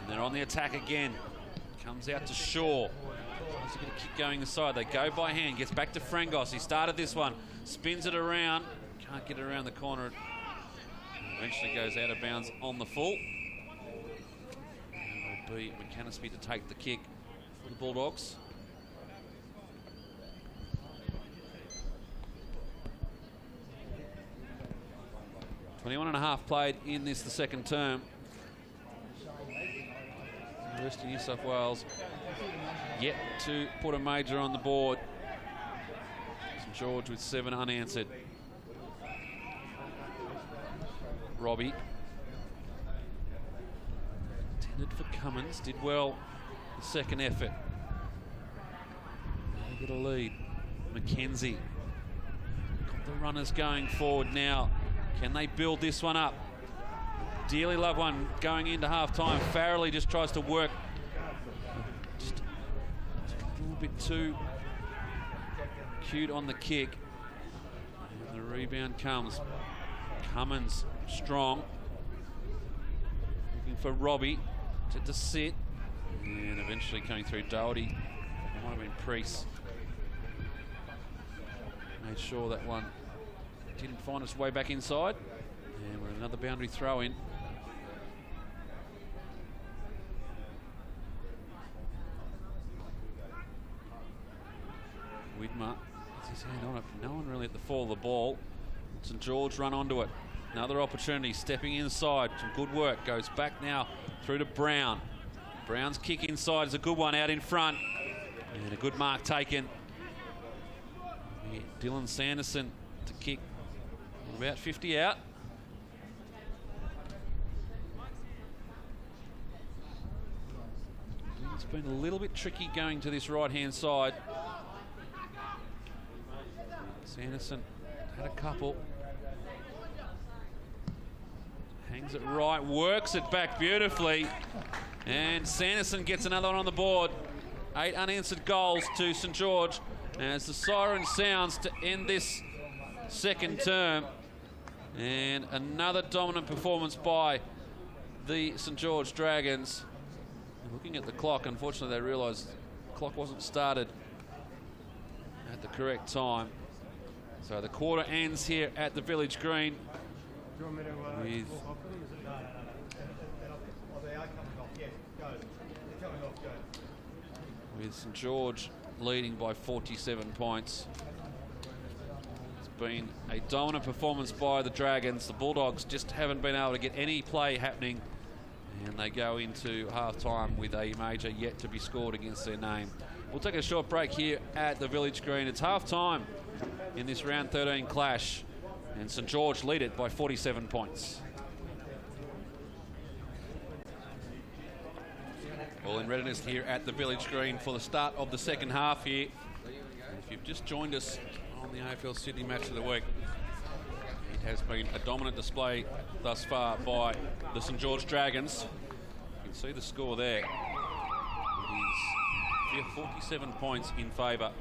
And they're on the attack again. Comes out to Shaw. Tries to get a kick going inside. They go by hand. Gets back to Frangos. He started this one. Spins it around. Can't get it around the corner. Eventually goes out of bounds on the full. And it'll be McAnaspey to take the kick for the Bulldogs. .21.5 played in this, the second term. University of New South Wales yet to put a major on the board. St George with 7 unanswered. Robbie. Intended for Cummins, did well the second effort. They get a lead. McKenzie. Got the runners going forward now. Can they build this one up? Dearly loved one going into half-time. Farrelly just tries to work just a little bit too cute on the kick. And the rebound comes. Cummins strong. Looking for Robbie to sit. And eventually coming through Doherty. Might have been Priest. Made sure that one didn't find its way back inside. And we're another boundary throw in. Widmer gets his hand on it. No one really at the fall of the ball. St George run onto it. Another opportunity, stepping inside. Some good work. Goes back now through to Brown. Brown's kick inside is a good one out in front. And a good mark taken. Dylan Sanderson to kick about 50 out. It's been a little bit tricky going to this right-hand side. Sanderson had a couple. Hangs it right, works it back beautifully. And Sanderson gets another one on the board. 8 unanswered goals to St George. As the siren sounds to end this second term. And another dominant performance by the St George Dragons. Looking at the clock, unfortunately they realised the clock wasn't started at the correct time. So the quarter ends here at the Village Green with St George leading by 47 points. It's been a dominant performance by the Dragons. The Bulldogs just haven't been able to get any play happening, and they go into half-time with a major yet to be scored against their name. We'll take a short break here at the Village Green. It's half-time in this round 13 clash, and St George lead it by 47 points. All in readiness here at the Village Green for the start of the second half here. And if you've just joined us on the AFL Sydney Match of the Week, it has been a dominant display thus far by the St George Dragons. You can see the score there. It is 47 points in favour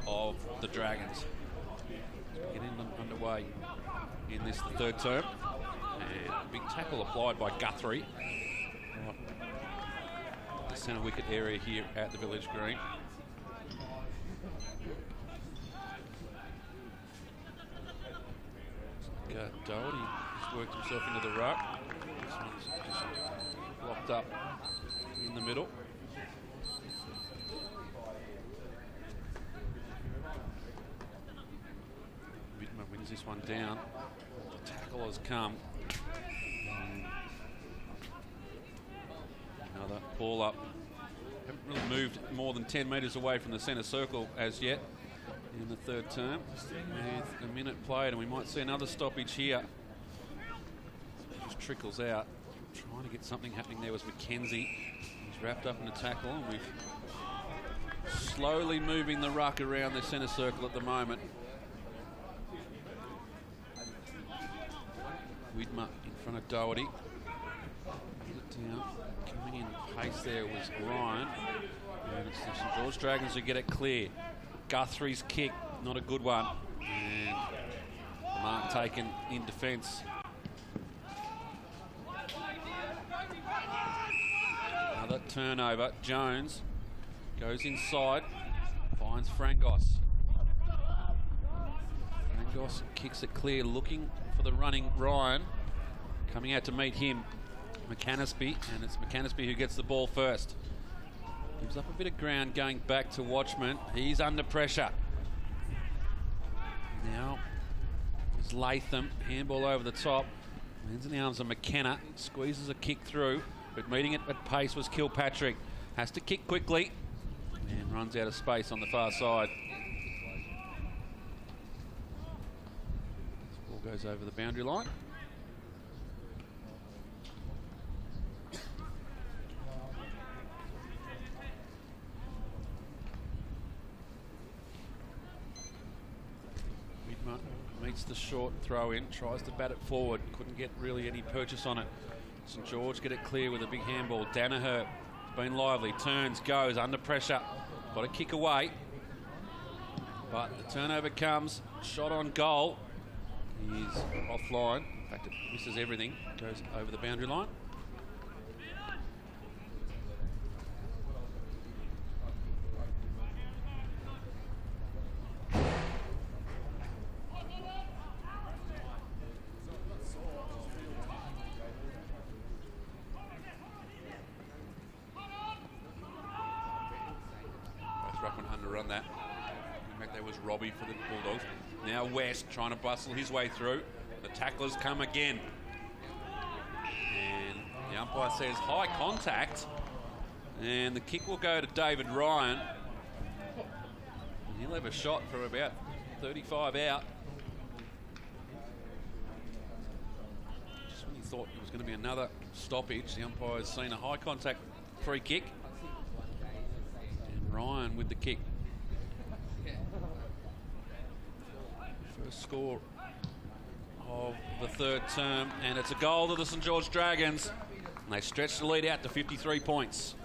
of the Dragons. Getting them underway in this, the third term. And a big tackle applied by Guthrie. The centre wicket area here at the Village Green. Doherty has worked himself into the ruck. This one's just locked up in the middle. Widmer Turns this one down. The tackle has come. Another ball up. Haven't really moved more than 10 metres away from the centre circle as yet in the third term. With a minute played, and we might see another stoppage here. It just trickles out. Trying to get something happening there was McKenzie. He's wrapped up in a tackle, and we've slowly moving the ruck around the centre circle at the moment. Widmer in front of Doherty. Down. Coming in pace there was Ryan. And it's the St George Dragons who get it clear. Guthrie's kick, not a good one. And the mark taken in defence. Another turnover. Jones goes inside, finds Frangos. Frangos kicks it clear, looking for the running Ryan. Coming out to meet him, McAnaspy, and it's McAnaspy who gets the ball first. Gives up a bit of ground going back to Watchman. He's under pressure. Now it's Latham, handball over the top. Lands in the arms of McKenna, squeezes a kick through, but meeting it at pace was Kilpatrick. Has to kick quickly and runs out of space on the far side. This ball goes over the boundary line. Widmer meets the short throw in, tries to bat it forward, couldn't get really any purchase on it. St George get it clear with a big handball. Danaher been lively, turns, goes, under pressure. Got a kick away. But the turnover comes, shot on goal. He's offline. In fact, it misses everything. Goes over the boundary line. Run that. In fact, there was Robbie for the Bulldogs. Now West trying to bustle his way through. The tacklers come again. And the umpire says high contact. And the kick will go to David Ryan. And he'll have a shot from about 35 out. Just when you thought it was going to be another stoppage, the umpire's seen a high contact free kick. And Ryan with the kick. First score of the third term, and it's a goal to the St George Dragons, and they stretch the lead out to 53 points.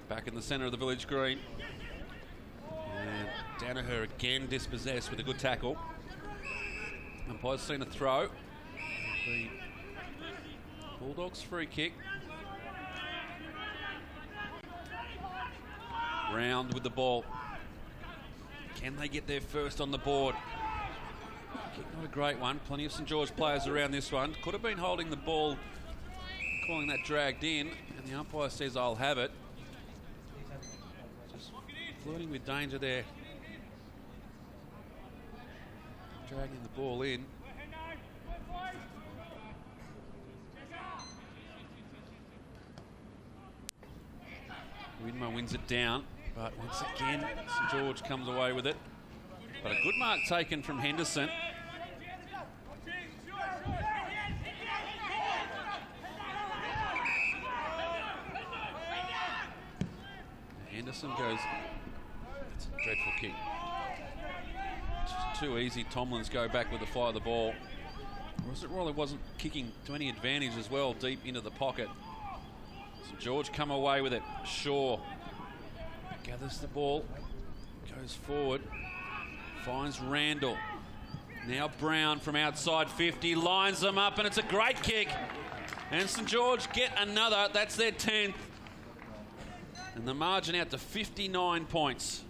Back in the centre of the village green. And Danaher again dispossessed with a good tackle. Umpire's seen a throw. The Bulldogs free kick. Round with the ball. Can they get there first on the board? Kick not a great one. Plenty of St George players around this one. Could have been holding the ball, calling that dragged in, and the umpire says I'll have it. Flirting with danger there. Dragging the ball in. Widmer wins it down, but once again St George comes away with it. But a good mark taken from Henderson. Henderson goes. It's a dreadful kick. It's just too easy. Tomlins go back with the fire of the ball. Roller wasn't kicking to any advantage as well, deep into the pocket. St George come away with it. Shaw Gathers the ball, goes forward, finds Randall. Now Brown from outside 50, lines them up, and it's a great kick. And St George get another, that's their 10th. And the margin out to 59 points.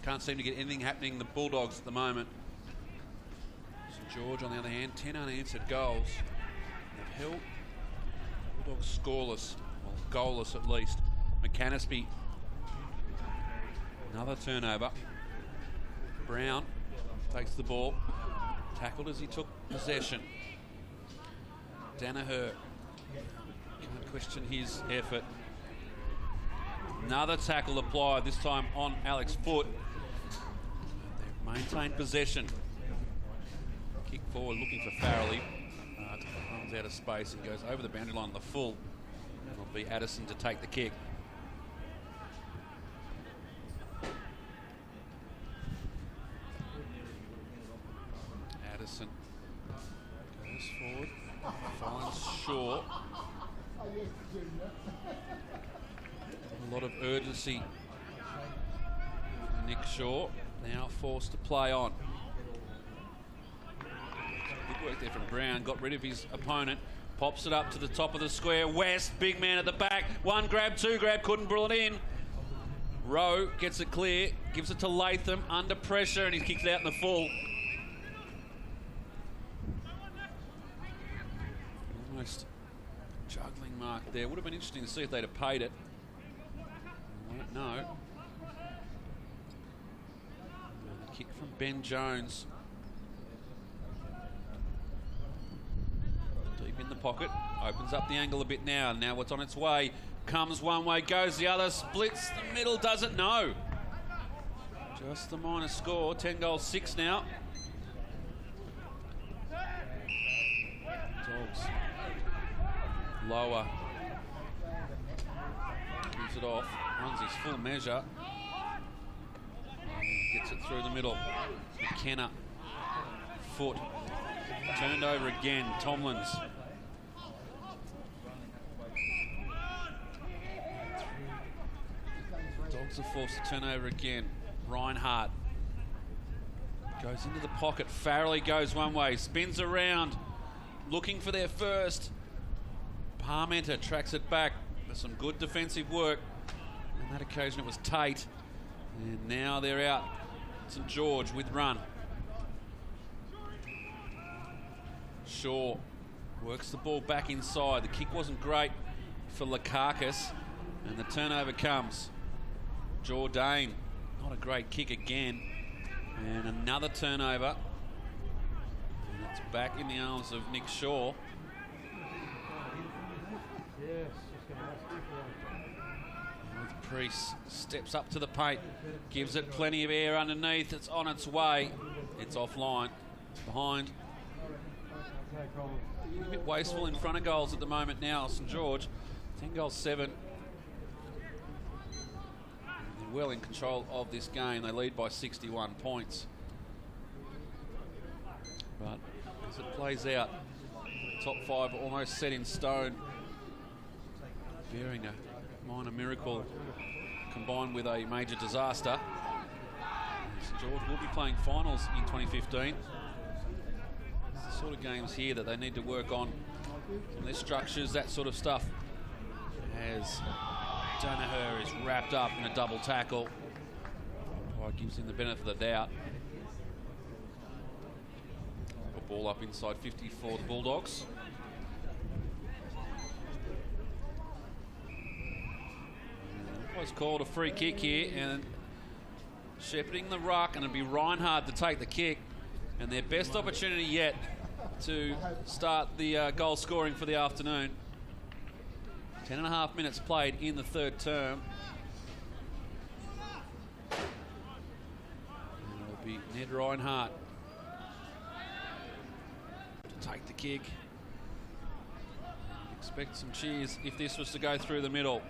Can't seem to get anything happening in the Bulldogs at the moment. St George, on the other hand, 10 unanswered goals. They've held Bulldogs scoreless, well, goalless at least. McAnaspy, another turnover. Brown takes the ball, tackled as he took possession. Danaher, can't question his effort. Another tackle applied, this time on Alex Foote. Maintained possession. Kick forward looking for Farrelly. Runs out of space. It goes over the boundary line on the full. It'll be Addison to take the kick. Addison goes forward. Finds Shaw. A lot of urgency. Nick Shaw. Now forced to play on. Good work there from Brown. Got rid of his opponent. Pops it up to the top of the square. West, big man at the back. One grab, two grab, couldn't pull it in. Rowe gets it clear. Gives it to Latham. Under pressure, and he kicks it out in the full. Almost juggling mark there. Would have been interesting to see if they'd have paid it. Won't know. Kick from Ben Jones. Deep in the pocket. Opens up the angle a bit now. Now it's on its way. Comes one way, goes the other. Splits the middle, doesn't know. Just the minor score. 10 goals, 6 now. Dogs. Lower. Gives it off. Runs his full measure. Gets it through the middle. McKenna. Foot. Turned over again. Tomlins. Dogs are forced to turn over again. Reinhardt. Goes into the pocket. Farrelly goes one way. Spins around. Looking for their first. Parmenter tracks it back. There's some good defensive work. On that occasion it was Tate. And now they're out. St George with run. Shaw works the ball back inside. The kick wasn't great for Lakakis. And the turnover comes. Jourdain, not a great kick again. And another turnover. And it's back in the arms of Nick Shaw. Priest steps up to the paint, gives it plenty of air underneath. It's on its way. It's offline. It's behind. A bit wasteful in front of goals at the moment now, St George. 10 goals, 7. They're well in control of this game. They lead by 61 points. But as it plays out, top 5 almost set in stone. Bearing a minor miracle combined with a major disaster. St George will be playing finals in 2015. It's the sort of games here that they need to work on their structures, that sort of stuff. As Danaher is wrapped up in a double tackle. Gives him the benefit of the doubt. A ball up inside 50 for the Bulldogs. Was called a free kick here, and shepherding the ruck, and it'll be Reinhardt to take the kick. And their best opportunity yet to start the goal scoring for the afternoon. 10.5 minutes played in the third term. And it'll be Ned Reinhardt to take the kick. Expect some cheers if this was to go through the middle.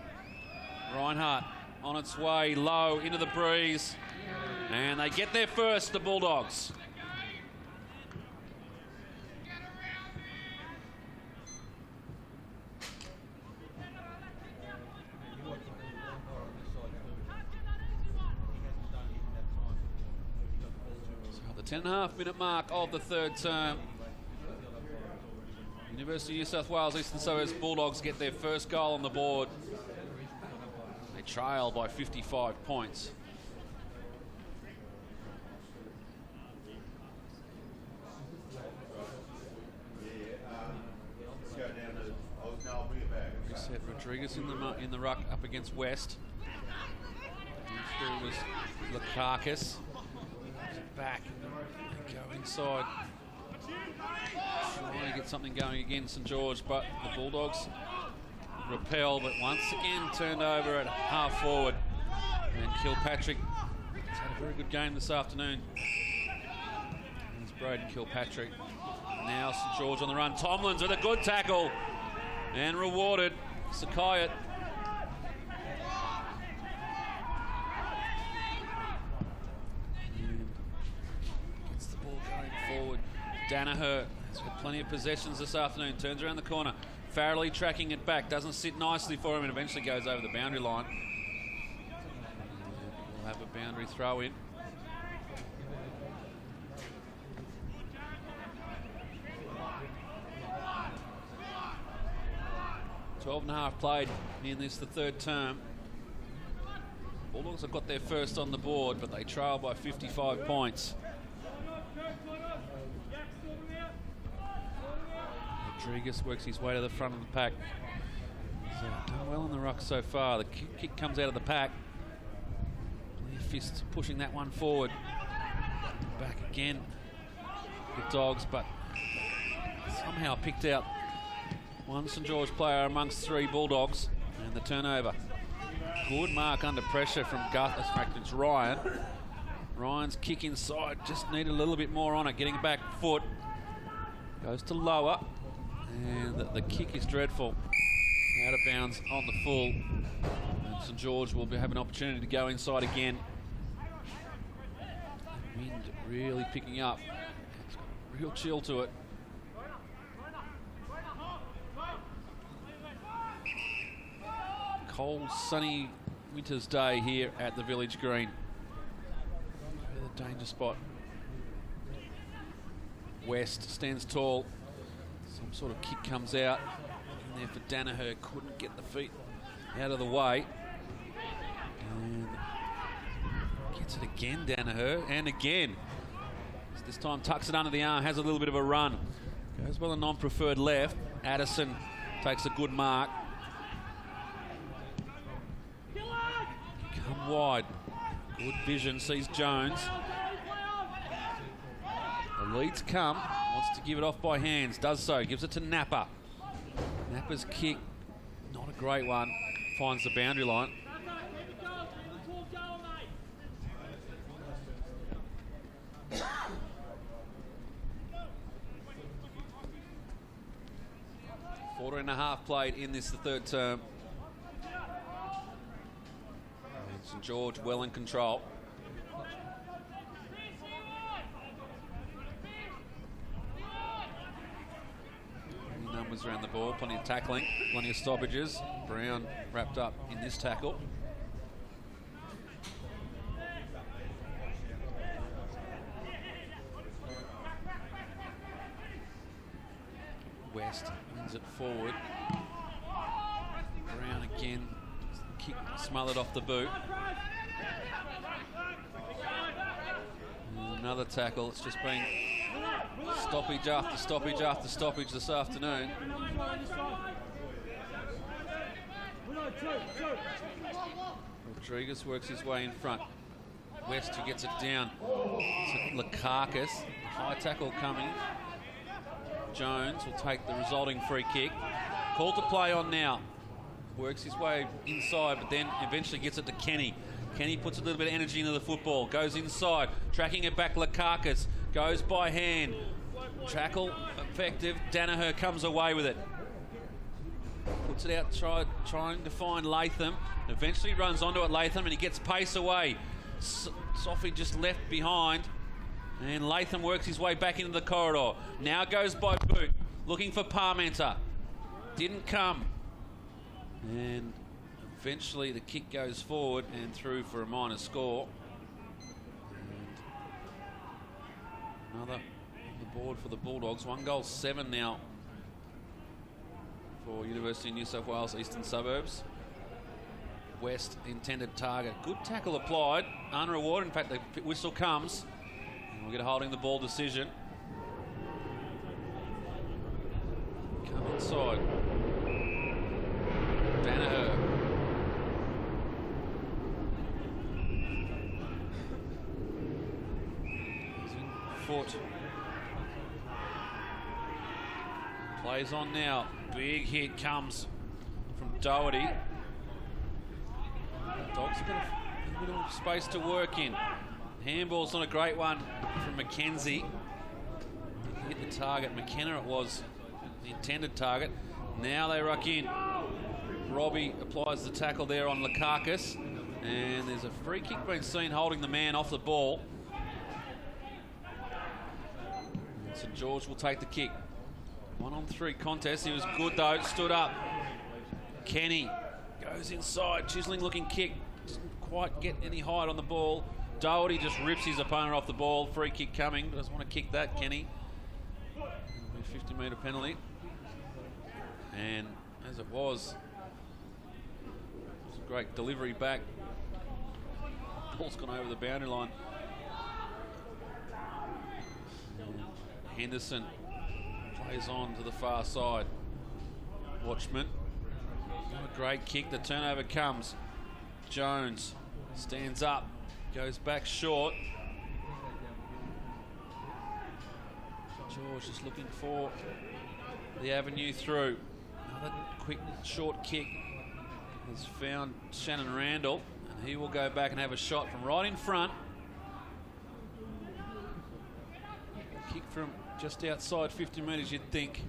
Reinhardt on its way low into the breeze, and they get there first, the Bulldogs. So at the 10.5 minute mark of the third term, University of New South Wales Eastern Suburbs Bulldogs get their first goal on the board. They trail by 55 points. Reset Rodriguez in the ruck up against West. Through was Lukakas. Back and go inside. Trying to get something going again, St George, but the Bulldogs repel, but once again turned over at half forward. And Kilpatrick has had a very good game this afternoon. There's Braden Kilpatrick. Now St George on the run. Tomlins with a good tackle and rewarded. Sakayat. Gets the ball going forward. Danaher has had plenty of possessions this afternoon. Turns around the corner. Farrelly tracking it back. Doesn't sit nicely for him and eventually goes over the boundary line. We'll have a boundary throw in. Twelve and a half played in this, the third term. Bulldogs have got their first on the board, but they trail by 55 points. Rodriguez works his way to the front of the pack. So done well in the ruck so far. The kick comes out of the pack. Fist pushing that one forward. Back again. Good Dogs, but somehow picked out one St George player amongst three Bulldogs, and the turnover. Good mark under pressure from it's Ryan. Ryan's kick inside, just needed a little bit more on it, getting back foot. Goes to lower, and the kick is dreadful. Out of bounds on the full. And St George will have an opportunity to go inside again. Wind really picking up. It's got a real chill to it. Cold, sunny winter's day here at the Village Green. The danger spot. West stands tall. Some sort of kick comes out. In there for Danaher. Couldn't get the feet out of the way. And gets it again, Danaher. And again. This time tucks it under the arm. Has a little bit of a run. Goes by the non-preferred left. Addison takes a good mark. Come wide. Good vision, sees Jones. The leads come. Wants to give it off by hands. Does so. Gives it to Napper. Napper's kick, not a great one. Finds the boundary line. Quarter and a half played in this, the third term. St George well in control. Many numbers around the ball, plenty of tackling, plenty of stoppages. Brown wrapped up in this tackle. West wins it forward. Brown again. Kick smothered off the boot. And another tackle. It's just been stoppage after stoppage after stoppage this afternoon. Rodriguez works his way in front. West who gets it down to Lukakas. High tackle coming. Jones will take the resulting free kick. Call to play on now. Works his way inside, but then eventually gets it to Kenny. Kenny puts a little bit of energy into the football. Goes inside, tracking it back. Lukakas goes by hand. Tackle effective. Danaher comes away with it. Puts it out, trying to find Latham. Eventually runs onto it, Latham, and he gets pace away. Sophie just left behind. And Latham works his way back into the corridor. Now goes by boot, looking for Parmenter. Didn't come. And eventually the kick goes forward and through for a minor score. And another on the board for the Bulldogs. 1-7 now for University of New South Wales Eastern Suburbs. West intended target. Good tackle applied. Unrewarded. In fact, the whistle comes. And we'll get a holding the ball decision. Come inside. Danaher. He's in foot. Plays on now. Big hit comes from Doherty. Dogs have got a little space to work in. Handball's not a great one from McKenzie. Hit the target. McKenna it was the intended target. Now they ruck in. Robbie applies the tackle there on Lukakas. And there's a free kick being seen holding the man off the ball. St George will take the kick. 1-on-3 contest. He was good though. Stood up. Kenny goes inside. Chiseling looking kick. Doesn't quite get any height on the ball. Doherty just rips his opponent off the ball. Free kick coming. Doesn't want to kick that, Kenny. 50-metre penalty. And as it was a great delivery back. Ball's gone over the boundary line. Henderson plays on to the far side. Watchman. Not a great kick. The turnover comes. Jones stands up. Goes back short. George is looking for the avenue through. Another quick short kick has found Shannon Randall. And he will go back and have a shot from right in front. Kick from just outside 50 metres, you'd think.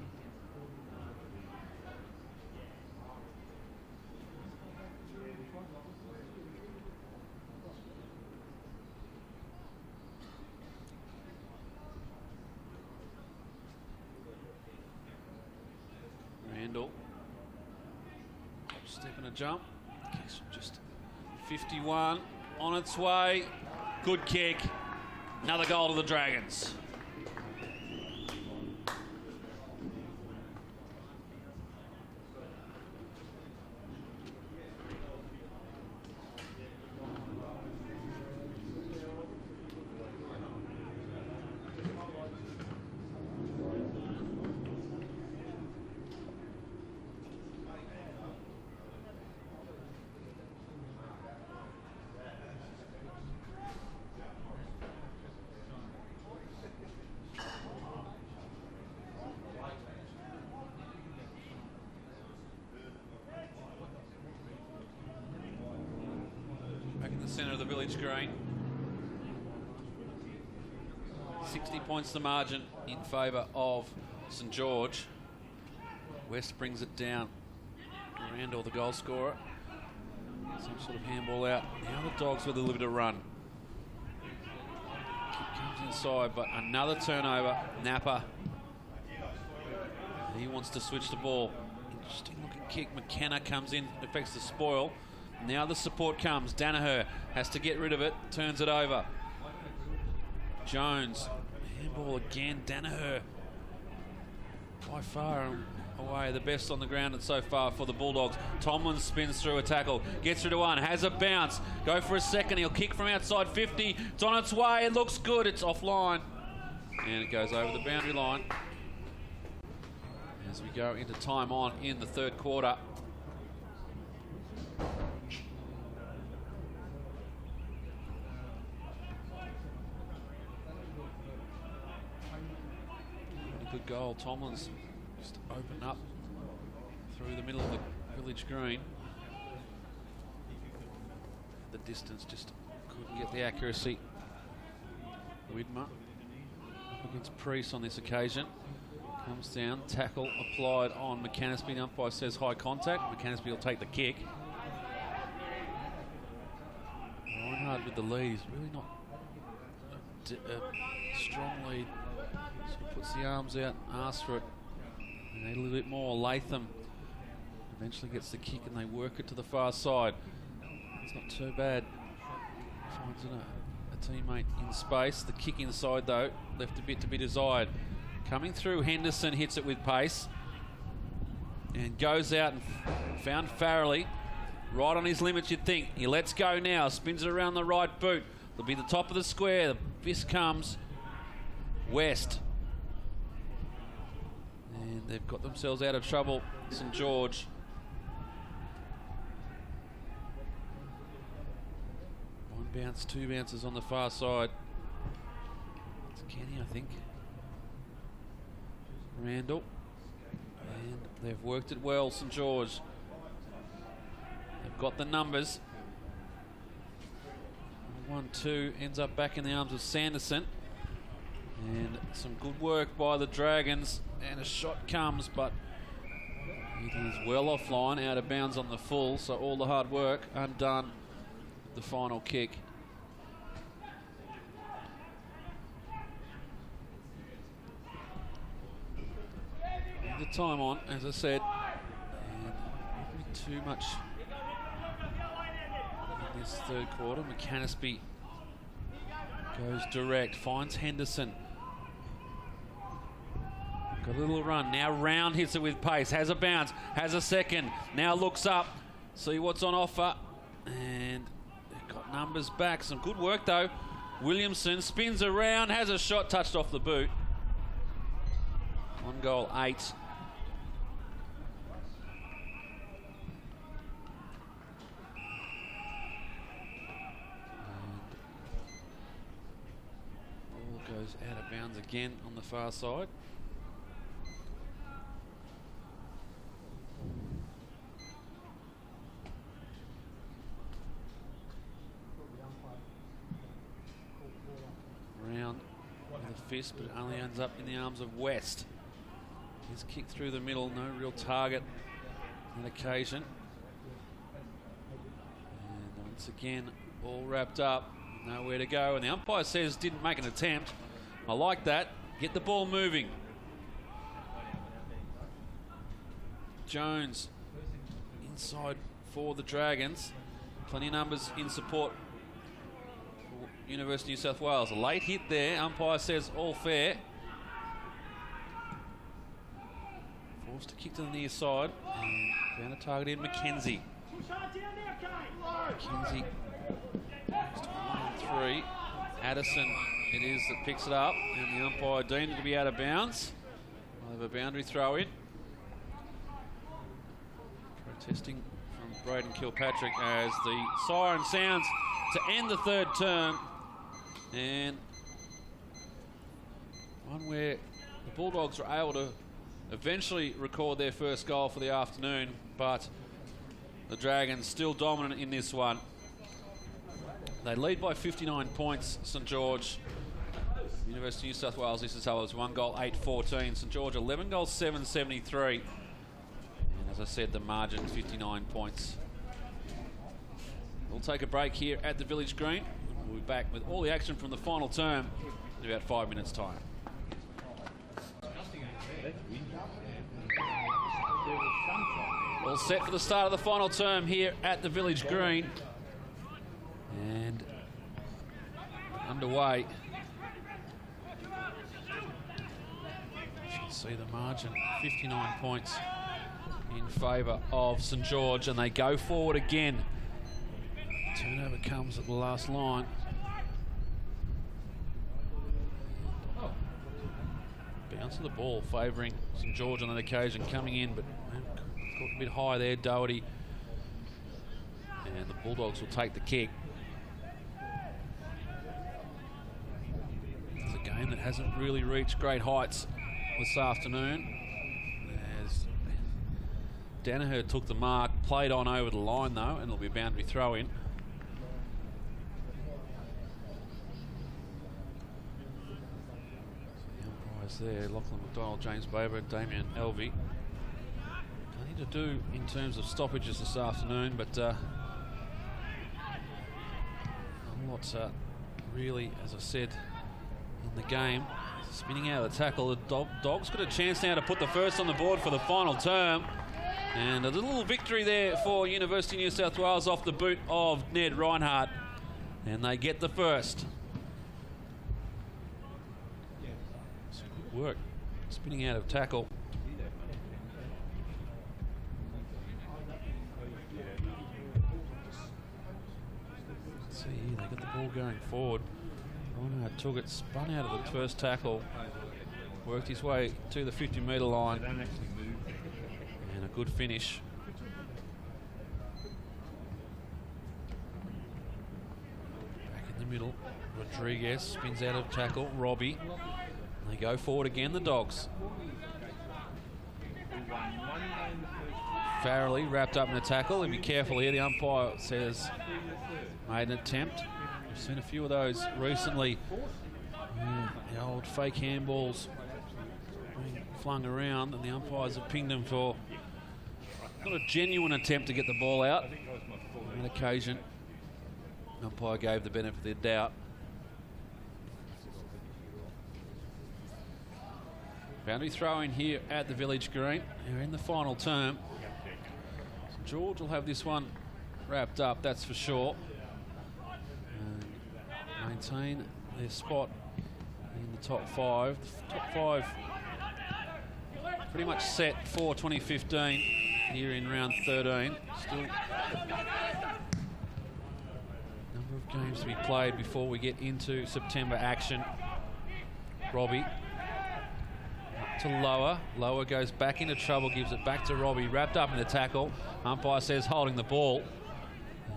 Randall. Step and a jump. Kicks from just 51. On its way. Good kick. Another goal to the Dragons. Centre of the village green. 60 points the margin in favour of St George. West brings it down. Randall, the goal scorer. Some sort of handball out. Now the Dogs with a little bit of run. Kick comes inside, but another turnover. Napa. He wants to switch the ball. Interesting looking kick. McKenna comes in, affects the spoil. Now the support comes. Danaher has to get rid of it. Turns it over. Jones. Handball again. Danaher. By far away the best on the ground and so far for the Bulldogs. Tomlin spins through a tackle. Gets rid of one. Has a bounce. Go for a second. He'll kick from outside 50. It's on its way. It looks good. It's offline. And it goes over the boundary line. As we go into time on in the third quarter. good goal. Tomlin's just opened up through the middle of the village green. The distance just couldn't get the accuracy. Widmer up against Priest on this occasion. Comes down, tackle applied on McCanespie. The umpire says high contact. McCanespie will take the kick. Reinhardt with the lead. He's really not a strong lead. So puts the arms out, asks for it. They need a little bit more. Latham eventually gets the kick and they work it to the far side. It's not too bad. Finds a teammate in space. The kick inside though, left a bit to be desired. Coming through, Henderson hits it with pace and goes out and found Farrelly right on his limits, you'd think. He lets go now, spins it around the right boot. It'll be the top of the square. The fist comes West. And they've got themselves out of trouble, St George. One bounce, two bounces on the far side. It's Kenny, I think. Randall. And they've worked it well, St George. They've got the numbers. 1-2 ends up back in the arms of Sanderson. And some good work by the Dragons. And a shot comes, but it is well offline, out of bounds on the full. So all the hard work undone. The final kick. The time on, as I said, and not too much in this third quarter. McCanespie goes direct, finds Henderson. Got a little run, now Round hits it with pace, has a bounce, has a second, now looks up, see what's on offer, and they've got numbers back. Some good work though. Williamson spins around, has a shot touched off the boot. 1 goal, 8. Goes out of bounds again on the far side. Round with a fist, but it only ends up in the arms of West. He's kicked through the middle, no real target on occasion. And once again, all wrapped up. Nowhere to go, and the umpire says didn't make an attempt. I like that. Get the ball moving. Jones inside for the Dragons. Plenty of numbers in support for University of New South Wales. A late hit there. Umpire says all fair. Forced to kick to the near side. And found a target in McKenzie. McKenzie. 1-3. Addison it is that picks it up, and the umpire deemed it to be out of bounds. We'll have a boundary throw in. Protesting from Braden Kilpatrick as the siren sounds to end the third term. And one where the Bulldogs were able to eventually record their first goal for the afternoon, but the Dragons still dominant in this one. They lead by 59 points, St George. University of New South Wales, East Suburbs, 1 goal, 8-14. St George, 11 goals, 7-73. And as I said, the margin, 59 points. We'll take a break here at the Village Green. We'll be back with all the action from the final term in about 5 minutes' time. All set for the start of the final term here at the Village Green. And underway. You can see the margin, 59 points in favour of St George, and they go forward again. Turnover comes at the last line. Oh. Bounce of the ball favouring St George on that occasion, coming in, but caught a bit high there, Doherty. And the Bulldogs will take the kick. It's a game that hasn't really reached great heights this afternoon. As Danaher took the mark, played on over the line though, and it'll be a boundary throw in. There, Lachlan McDonald, James Baber, Damien Elvey. Plenty to do in terms of stoppages this afternoon, but not really, as I said, in the game. Spinning out of the tackle, the Dogs got a chance now to put the first on the board for the final term, and a little victory there for University of New South Wales off the boot of Ned Reinhardt, and they get the first. Work, spinning out of tackle. Let's see here, they got the ball going forward. Reinhardt took it, spun out of the first tackle, worked his way to the 50-metre line, and a good finish. Back in the middle, Rodriguez spins out of tackle, Robbie. They go forward again, the Dogs. Farrelly wrapped up in a tackle. He'll be careful here. The umpire says made an attempt. We've seen a few of those recently. The old fake handballs being flung around, and the umpires have pinged them for not a genuine attempt to get the ball out. On occasion, the umpire gave the benefit of the doubt. Boundary throw in here at the Village Green. They're in the final term. St George will have this one wrapped up, that's for sure. And maintain their spot in the top five. The top five pretty much set for 2015 here in round 13. Still a number of games to be played before we get into September action. Robbie. To Lower. Lower goes back into trouble, gives it back to Robbie, wrapped up in the tackle. Umpire says holding the ball.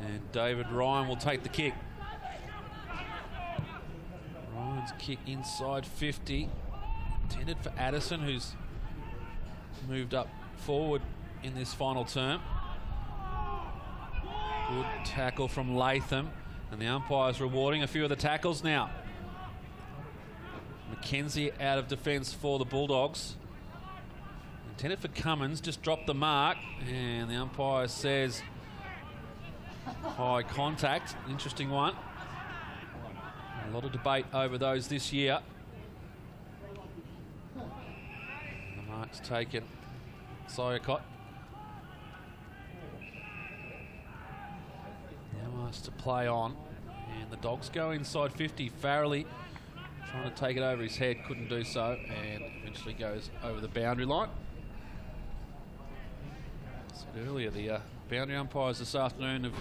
And David Ryan will take the kick. Ryan's kick inside 50. Intended for Addison, who's moved up forward in this final term. Good tackle from Latham. And the umpire's rewarding a few of the tackles now. McKenzie out of defence for the Bulldogs. Intended for Cummins, just dropped the mark, and the umpire says high contact. Interesting one. A lot of debate over those this year. And the mark's taken. Sayacott now asked to play on, and the Dogs go inside 50. Farrelly trying to take it over his head, couldn't do so, and eventually goes over the boundary line. I said earlier, the boundary umpires this afternoon have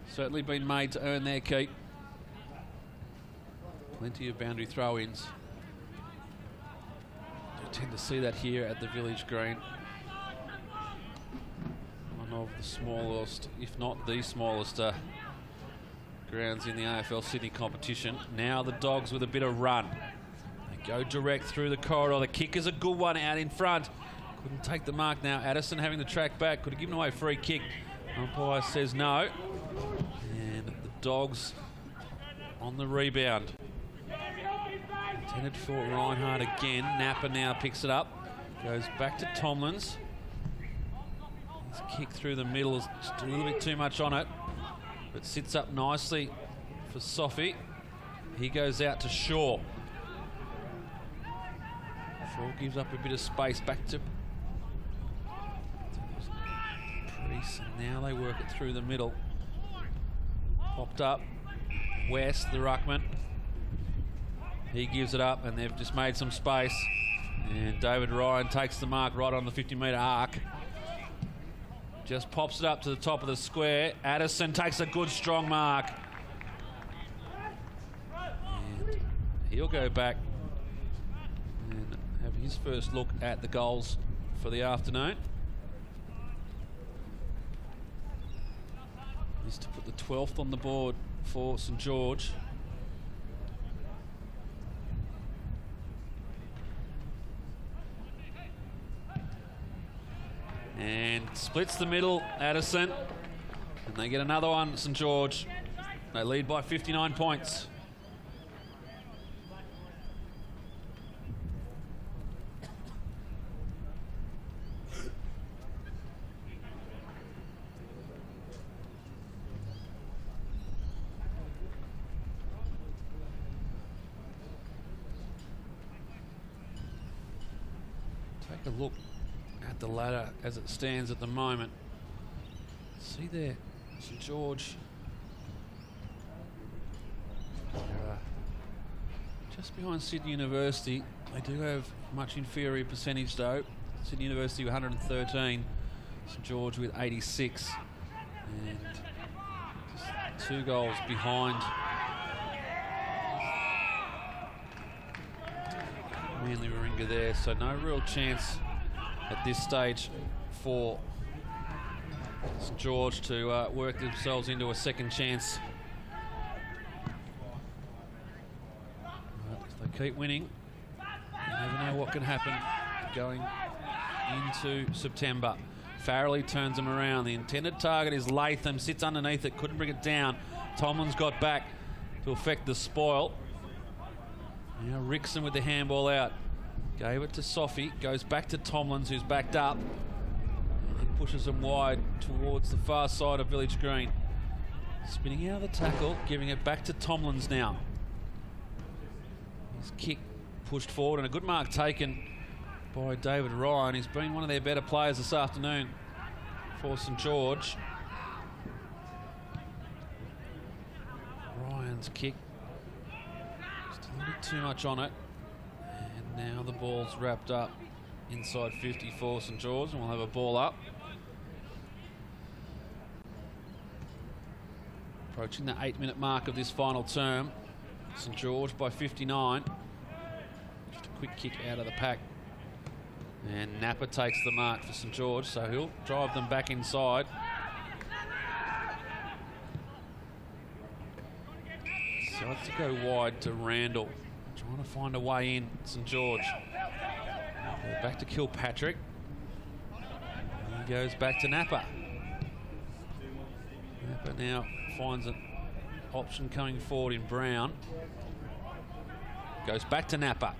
certainly been made to earn their keep. Plenty of boundary throw-ins. You tend to see that here at the Village Green. One of the smallest, if not the smallest, grounds in the AFL Sydney competition. Now the Dogs with a bit of run. They go direct through the corridor. The kick is a good one out in front. Couldn't take the mark now. Addison having the track back. Could have given away a free kick. Umpire says no. And the Dogs on the rebound. Intended for Reinhardt again. Napper now picks it up. Goes back to Tomlins. His kick through the middle is just a little bit too much on it. But sits up nicely for Sophie. He goes out to Shaw. Shaw gives up a bit of space back to Priest. And now they work it through the middle. Popped up. West, the ruckman. He gives it up, and they've just made some space. And David Ryan takes the mark right on the 50-metre arc. Just pops it up to the top of the square. Addison takes a good, strong mark. And he'll go back and have his first look at the goals for the afternoon. Is to put the 12th on the board for St George. Splits the middle, Addison. And they get another one, St George. They lead by 59 points. Take a look at the ladder as it stands at the moment. See there, St George. Just behind Sydney University. They do have much inferior percentage though. Sydney University with 113, St George with 86. And just 2 goals behind Manly Warringah there, so no real chance at this stage for St George to work themselves into a second chance. But if they keep winning, you never know what can happen going into September. Farrelly turns them around. The intended target is Latham, sits underneath it, couldn't bring it down. Tomlin's got back to affect the spoil. Now Rickson with the handball out. Gave it to Sophie, goes back to Tomlins, who's backed up. And pushes them wide towards the far side of Village Green. Spinning out of the tackle, giving it back to Tomlins now. His kick pushed forward and a good mark taken by David Ryan. He's been one of their better players this afternoon for St George. Ryan's kick, just a little bit too much on it. And now the ball's wrapped up inside 50 for St George, and we'll have a ball up. Approaching the 8-minute mark of this final term. St George by 59. Just a quick kick out of the pack. And Napa takes the mark for St George, so he'll drive them back inside. Decides to go wide to Randall. Trying to find a way in, St George. Back to Kilpatrick. And he goes back to Napa. Napa now finds an option coming forward in Brown. Goes back to Napa.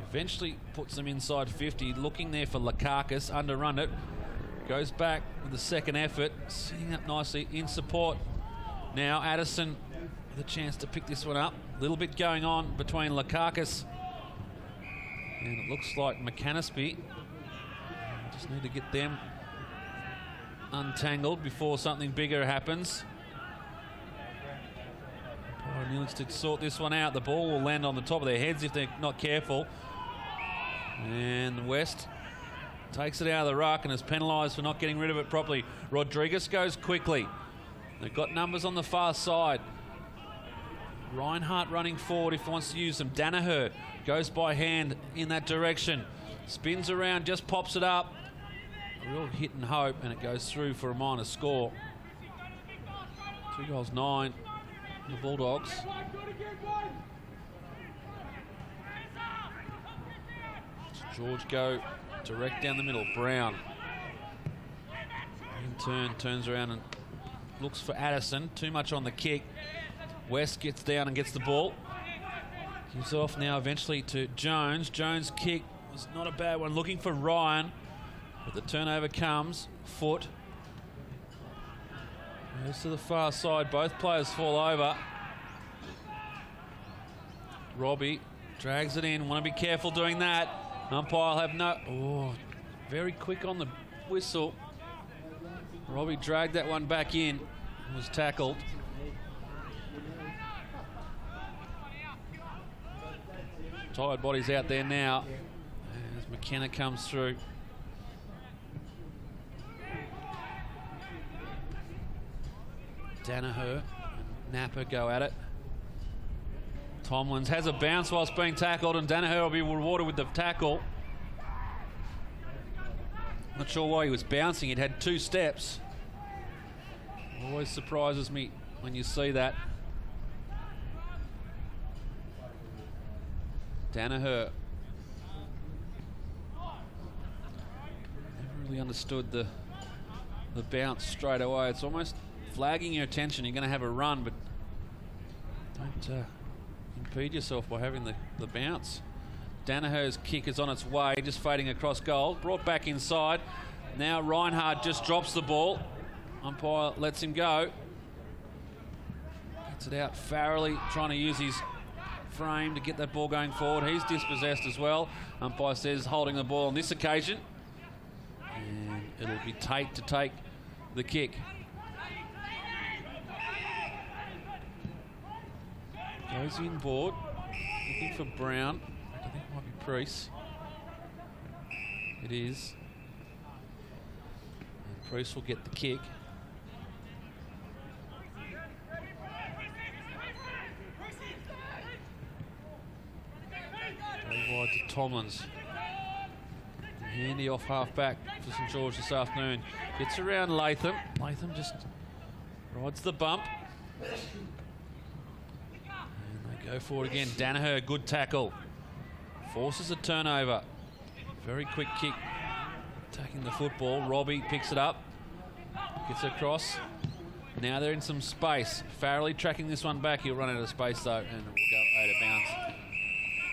Eventually puts them inside 50, looking there for Lakakis, underrun it. Goes back with the second effort, sitting up nicely in support. Now Addison with a chance to pick this one up. A little bit going on between Lakakis and it looks like McAnaspy. Just need to get them untangled before something bigger happens. Neil needs to sort this one out. The ball will land on the top of their heads if they're not careful. And West takes it out of the ruck and is penalised for not getting rid of it properly. Rodriguez goes quickly. They've got numbers on the far side. Reinhardt running forward if he wants to use them. Danaher goes by hand in that direction. Spins around, just pops it up. A real hit and hope, and it goes through for a minor score. 2 goals 9. The Bulldogs. George go direct down the middle. Brown in turn turns around and looks for Addison. Too much on the kick. West gets down and gets the ball. Gives off now eventually to Jones. Jones' kick was not a bad one. Looking for Ryan, but the turnover comes. Foot goes to the far side. Both players fall over. Robbie drags it in. Want to be careful doing that. Umpire will have no... Oh, very quick on the whistle. Robbie dragged that one back in and was tackled. Tired bodies out there now as McKenna comes through. Danaher and Napa go at it. Tomlins has a bounce whilst being tackled, and Danaher will be rewarded with the tackle. Not sure why he was bouncing. It had 2 steps. Always surprises me when you see that. Danaher. Never really understood the the bounce straight away. It's almost flagging your attention. You're going to have a run, but don't impede yourself by having the bounce. Danaher's kick is on its way, just fading across goal. Brought back inside. Now Reinhardt just drops the ball. Umpire lets him go. Gets it out. Farrelly trying to use his frame to get that ball going forward. He's dispossessed as well. Umpire says holding the ball on this occasion. And it'll be Tate to take the kick. Goes inboard, looking for Brown. I think it might be Priest. It is. And Priest will get the kick. Go wide to Tomlins. Handy off half back for St George this afternoon. Gets around Latham. Latham just rides the bump. Go forward again. Danaher, good tackle. Forces a turnover. Very quick kick. Attacking the football. Robbie picks it up. Gets it across. Now they're in some space. Farrelly tracking this one back. He'll run out of space though, and it will go out of bounds.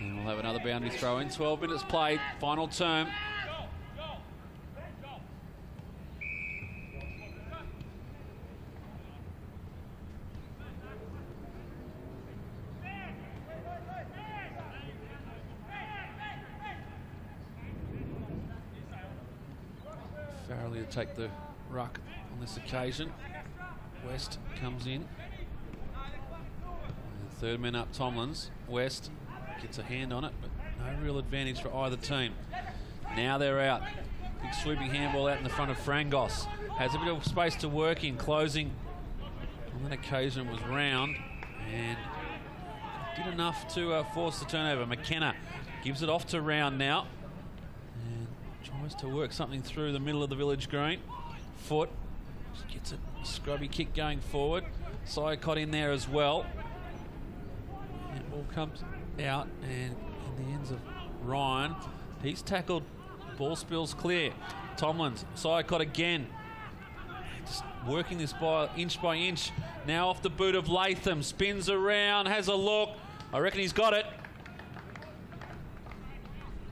And we'll have another boundary throw in. 12 minutes played. Final term. Farrelly to take the ruck on this occasion. West comes in. And third man up, Tomlins. West gets a hand on it, but no real advantage for either team. Now they're out. Big sweeping handball out in the front of Frangos. Has a bit of space to work in, closing on that occasion was Round, and did enough to force the turnover. McKenna gives it off to Round now. Tries to work something through the middle of the village green. Foot just gets a scrubby kick going forward. Sycott in there as well. And ball comes out, and in the ends of Ryan. He's tackled. Ball spills clear. Tomlins, Sycott again. Just working this by inch. Now off the boot of Latham. Spins around, has a look. I reckon he's got it.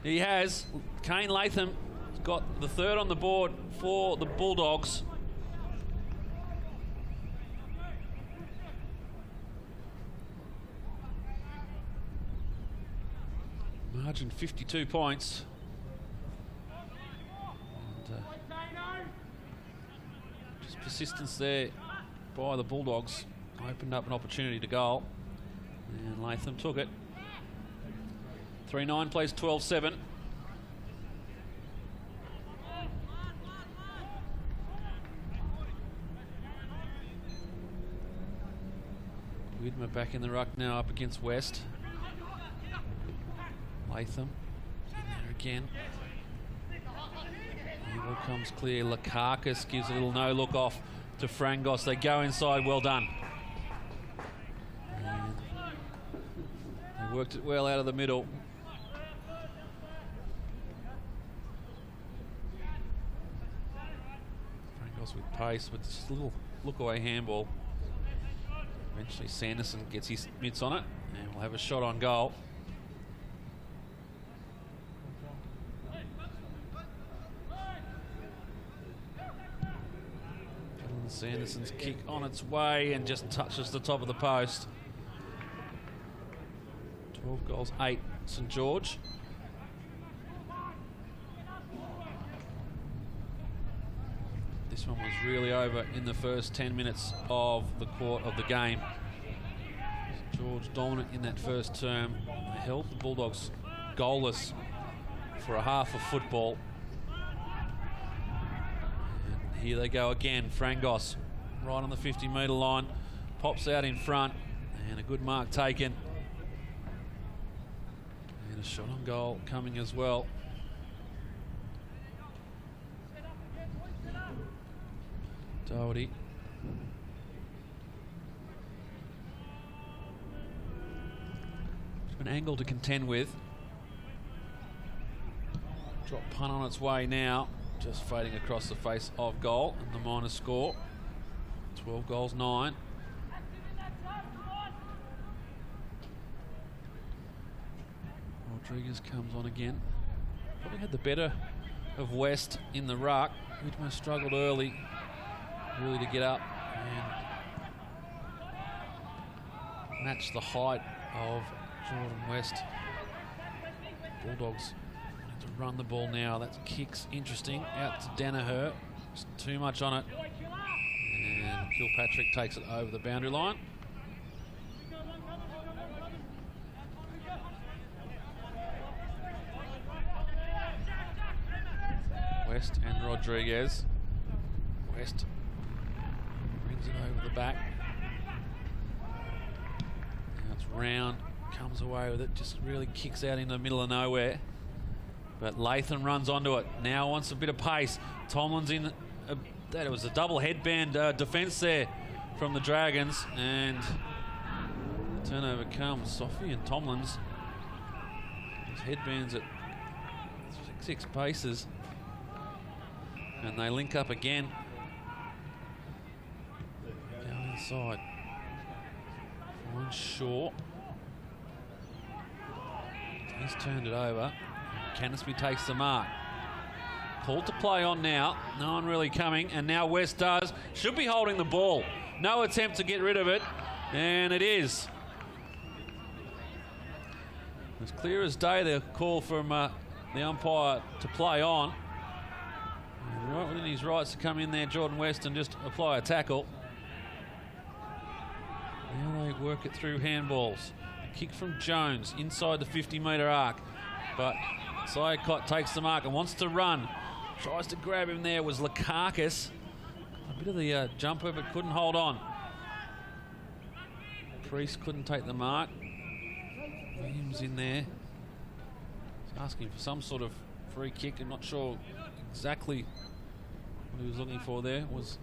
He has. Kane Latham got the third on the board for the Bulldogs. Margin 52 points. And, just persistence there by the Bulldogs. Opened up an opportunity to goal. And Latham took it. 3-9 plays 12-7. Widmer back in the ruck now up against West. Latham in there again. Ball comes clear. Lakakis gives a little no-look off to Frangos. They go inside. Well done. And they worked it well out of the middle. Frangos with pace, with just a little look-away handball. Eventually Sanderson gets his mitts on it, and we'll have a shot on goal. Sanderson's kick on its way and just touches the top of the post. 12 goals, 8 St George. This one was really over in the first 10 minutes of the game. St George dominant in that first term. They held the Bulldogs goalless for a half of football. Here they go again. Frangos right on the 50-metre line. Pops out in front. And a good mark taken. And a shot on goal coming as well. Doherty. An angle to contend with. Drop punt on its way now just fading across the face of goal, and the minor score 12 goals 9. Rodriguez comes on again. Probably had the better of West in the ruck. Widmer struggled early, really, to get up and match the height of Jordan West. Bulldogs wanting to run the ball now. That kick's interesting. Out to Danaher. Just too much on it. And Kilpatrick takes it over the boundary line. West and Rodriguez. West brings it over the back. Now it's Round, comes away with it, just really kicks out into the middle of nowhere. But Latham runs onto it. Now wants a bit of pace. Tomlin's in. That was a double headband defence there from the Dragons, and turnover comes. Sophie and Tomlin's. These headbands at 6 paces. And they link up again. Down inside. One short. He's turned it over. Canasby takes the mark. Called to play on now. No one really coming. And now West does. Should be holding the ball. No attempt to get rid of it. And it is. It's clear as day, the call from the umpire to play on. Right within his rights to come in there, Jordan West, and just apply a tackle. Now they work it through handballs. A kick from Jones inside the 50-metre arc. But Sayakot takes the mark and wants to run. Tries to grab him there, was Lakakis. A bit of the jumper, but couldn't hold on. Priest couldn't take the mark. Williams in there. He's asking for some sort of free kick. I'm not sure exactly what he was looking for there. Was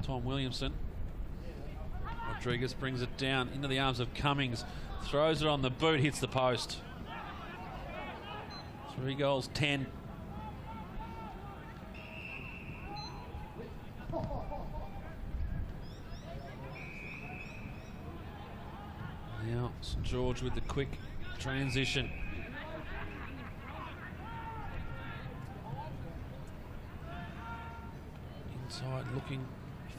Tom Williamson. Rodriguez brings it down into the arms of Cummings. Throws it on the boot, hits the post. 3 goals, 10. Now St George with the quick transition. Inside looking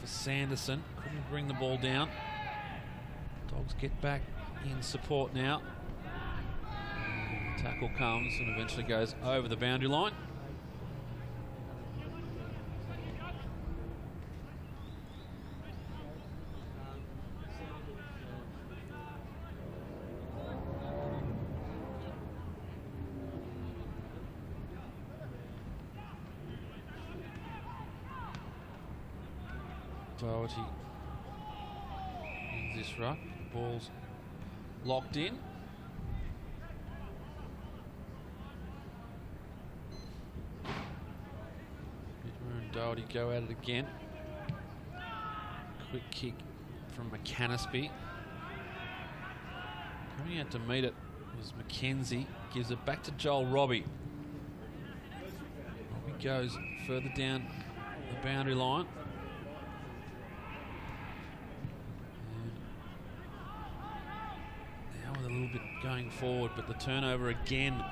for Sanderson. Couldn't bring the ball down. Dogs get back in support now. Tackle comes and eventually goes over the boundary line. Doherty in this ruck. Ball's locked in. Whitmer and Doherty go at it again. Quick kick from McCanasby. Coming out to meet it was McKenzie. Gives it back to Joel Robbie. Robbie goes further down the boundary line. A little bit going forward, but the turnover again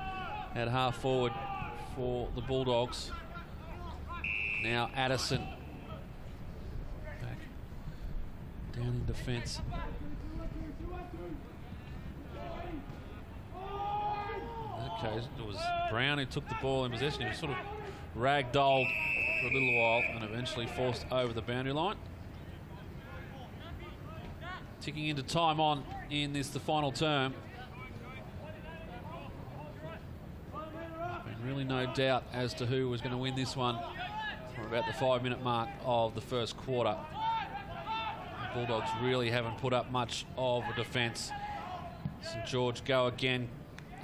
at half forward for the Bulldogs. Now Addison back down in defence. In that case, it was Brown who took the ball in possession. He was sort of ragdolled for a little while and eventually forced over the boundary line. Ticking into time on in this, the final term. Been really no doubt as to who was going to win this one from about the 5-minute mark of the first quarter. The Bulldogs really haven't put up much of a defence. St George go again,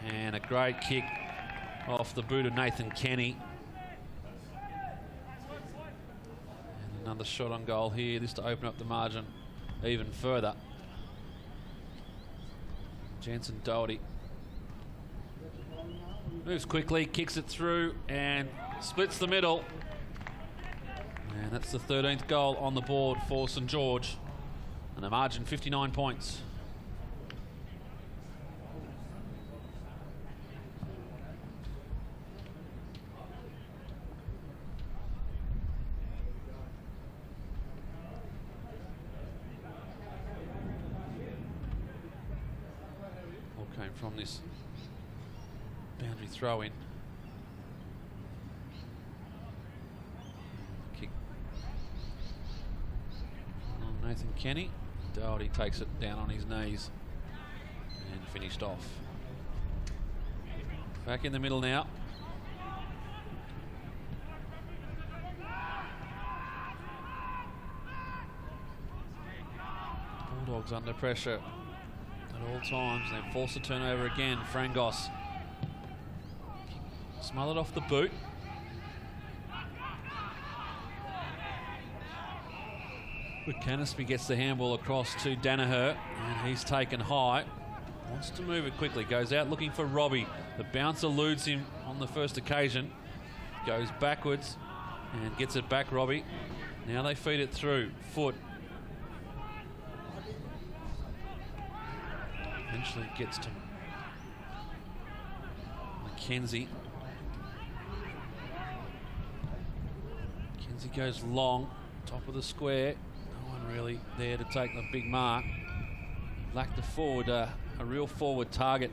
and a great kick off the boot of Nathan Kenny. And another shot on goal here, this to open up the margin even further. Jensen Doherty moves quickly, kicks it through, and splits the middle. And that's the 13th goal on the board for St George. And the margin 59 points. All came from this boundary throw in. Kick. Nathan Kenny. Doherty takes it down on his knees and finished off. Back in the middle now. Bulldogs under pressure at all times. They force a turnover again. Frangos smothered off the boot. Canopy gets the handball across to Danaher, and he's taken high. Wants to move it quickly. Goes out looking for Robbie. The bounce eludes him on the first occasion. Goes backwards and gets it back, Robbie. Now they feed it through. Foot. Eventually gets to Mackenzie. Mackenzie goes long. Top of the square. Really there to take the big mark. Lacked the forward, a real forward target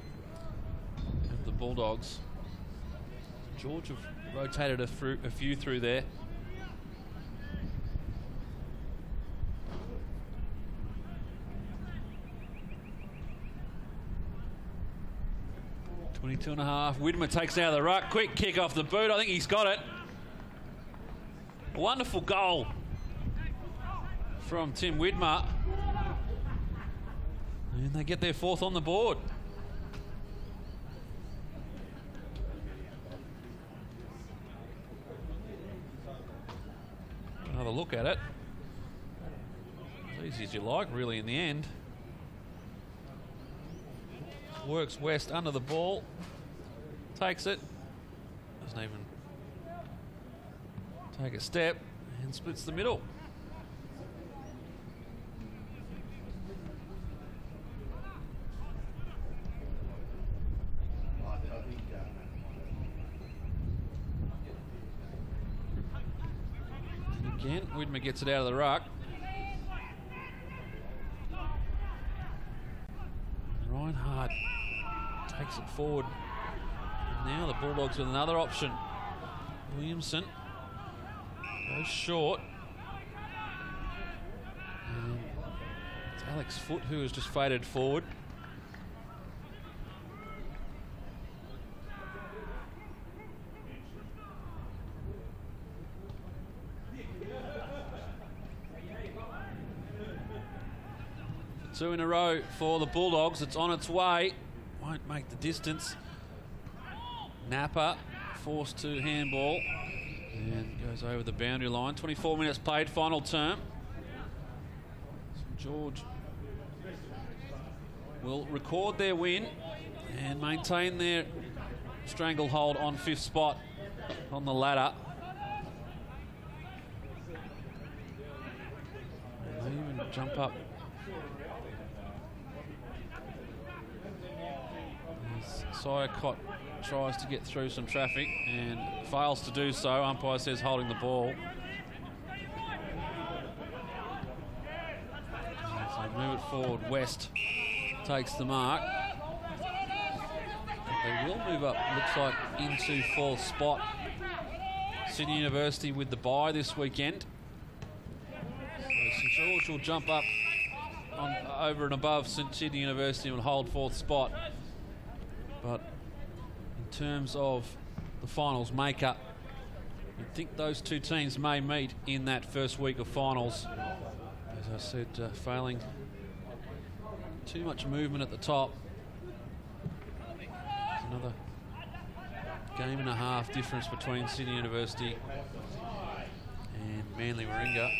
of the Bulldogs. George have rotated a few through there. .22.5. Widmer takes it out of the ruck. Quick kick off the boot. I think he's got it. A wonderful goal from Tim Widmer. And they get their 4th on the board. Another look at it. As easy as you like, really, in the end. Works West under the ball. Takes it. Doesn't even take a step. And splits the middle. Again, Widmer gets it out of the ruck. Reinhardt takes it forward. And now the Bulldogs with another option. Williamson goes short. And it's Alex Foote who has just faded forward. Two in a row for the Bulldogs. It's on its way. Won't make the distance. Napa forced to handball and goes over the boundary line. 24 minutes played, final term. St George will record their win and maintain their stranglehold on 5th spot on the ladder. And they even jump up. Syacott tries to get through some traffic and fails to do so. Umpire says holding the ball. So they move it forward. West takes the mark. They will move up, looks like, into 4th spot. Sydney University with the bye this weekend. So St George will jump up over and above Sydney University and hold 4th spot. But in terms of the finals makeup, you'd think those two teams may meet in that first week of finals. As I said, failing too much movement at the top. There's another game and a half difference between Sydney University and Manly Warringah.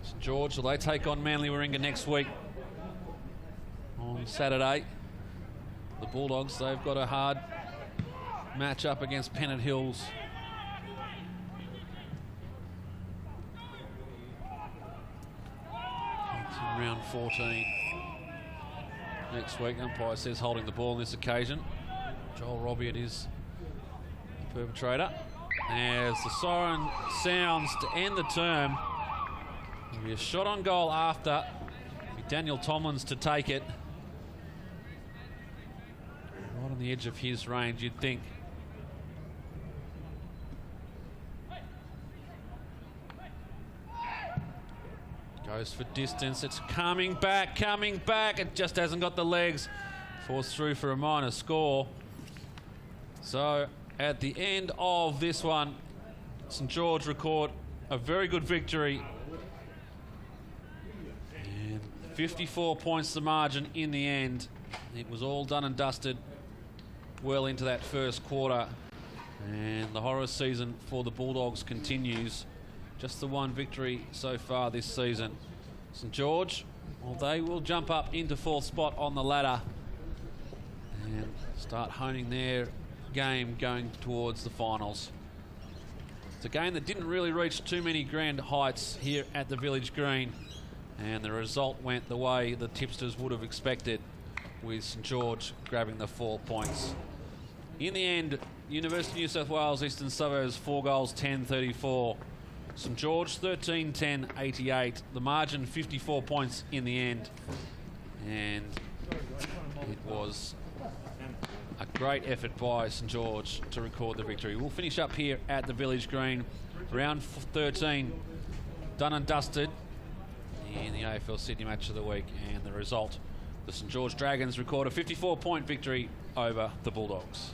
St George, will they take on Manly Warringah next week on Saturday? the Bulldogs. They've got a hard match up against Pennant Hills. It's in round 14 next week. Umpire says holding the ball on this occasion. Joel Robbie, it is the perpetrator. As the siren sounds to end the term, there'll be a shot on goal after. It'll be Daniel Tomlins to take it. Right on the edge of his range, you'd think. Goes for distance. It's coming back. It just hasn't got the legs. Forced through for a minor score. So at the end of this one, St George record a very good victory. And 54 points the margin in the end. It was all done and dusted well into that first quarter. And the horror season for the Bulldogs continues. Just the one victory so far this season. St George, well, they will jump up into fourth spot on the ladder and start honing their game going towards the finals. It's a game that didn't really reach too many grand heights here at the Village Green, and the result went the way the tipsters would have expected, with St George grabbing the 4 points. In the end, University of New South Wales Eastern Suburbs 4 goals 10-34. St George 13-10-88. The margin 54 points in the end, and it was a great effort by St George to record the victory. We'll finish up here at the Village Green. Round 13 done and dusted in the AFL Sydney Match of the Week, and the result, the St George Dragons record a 54-point victory over the Bulldogs.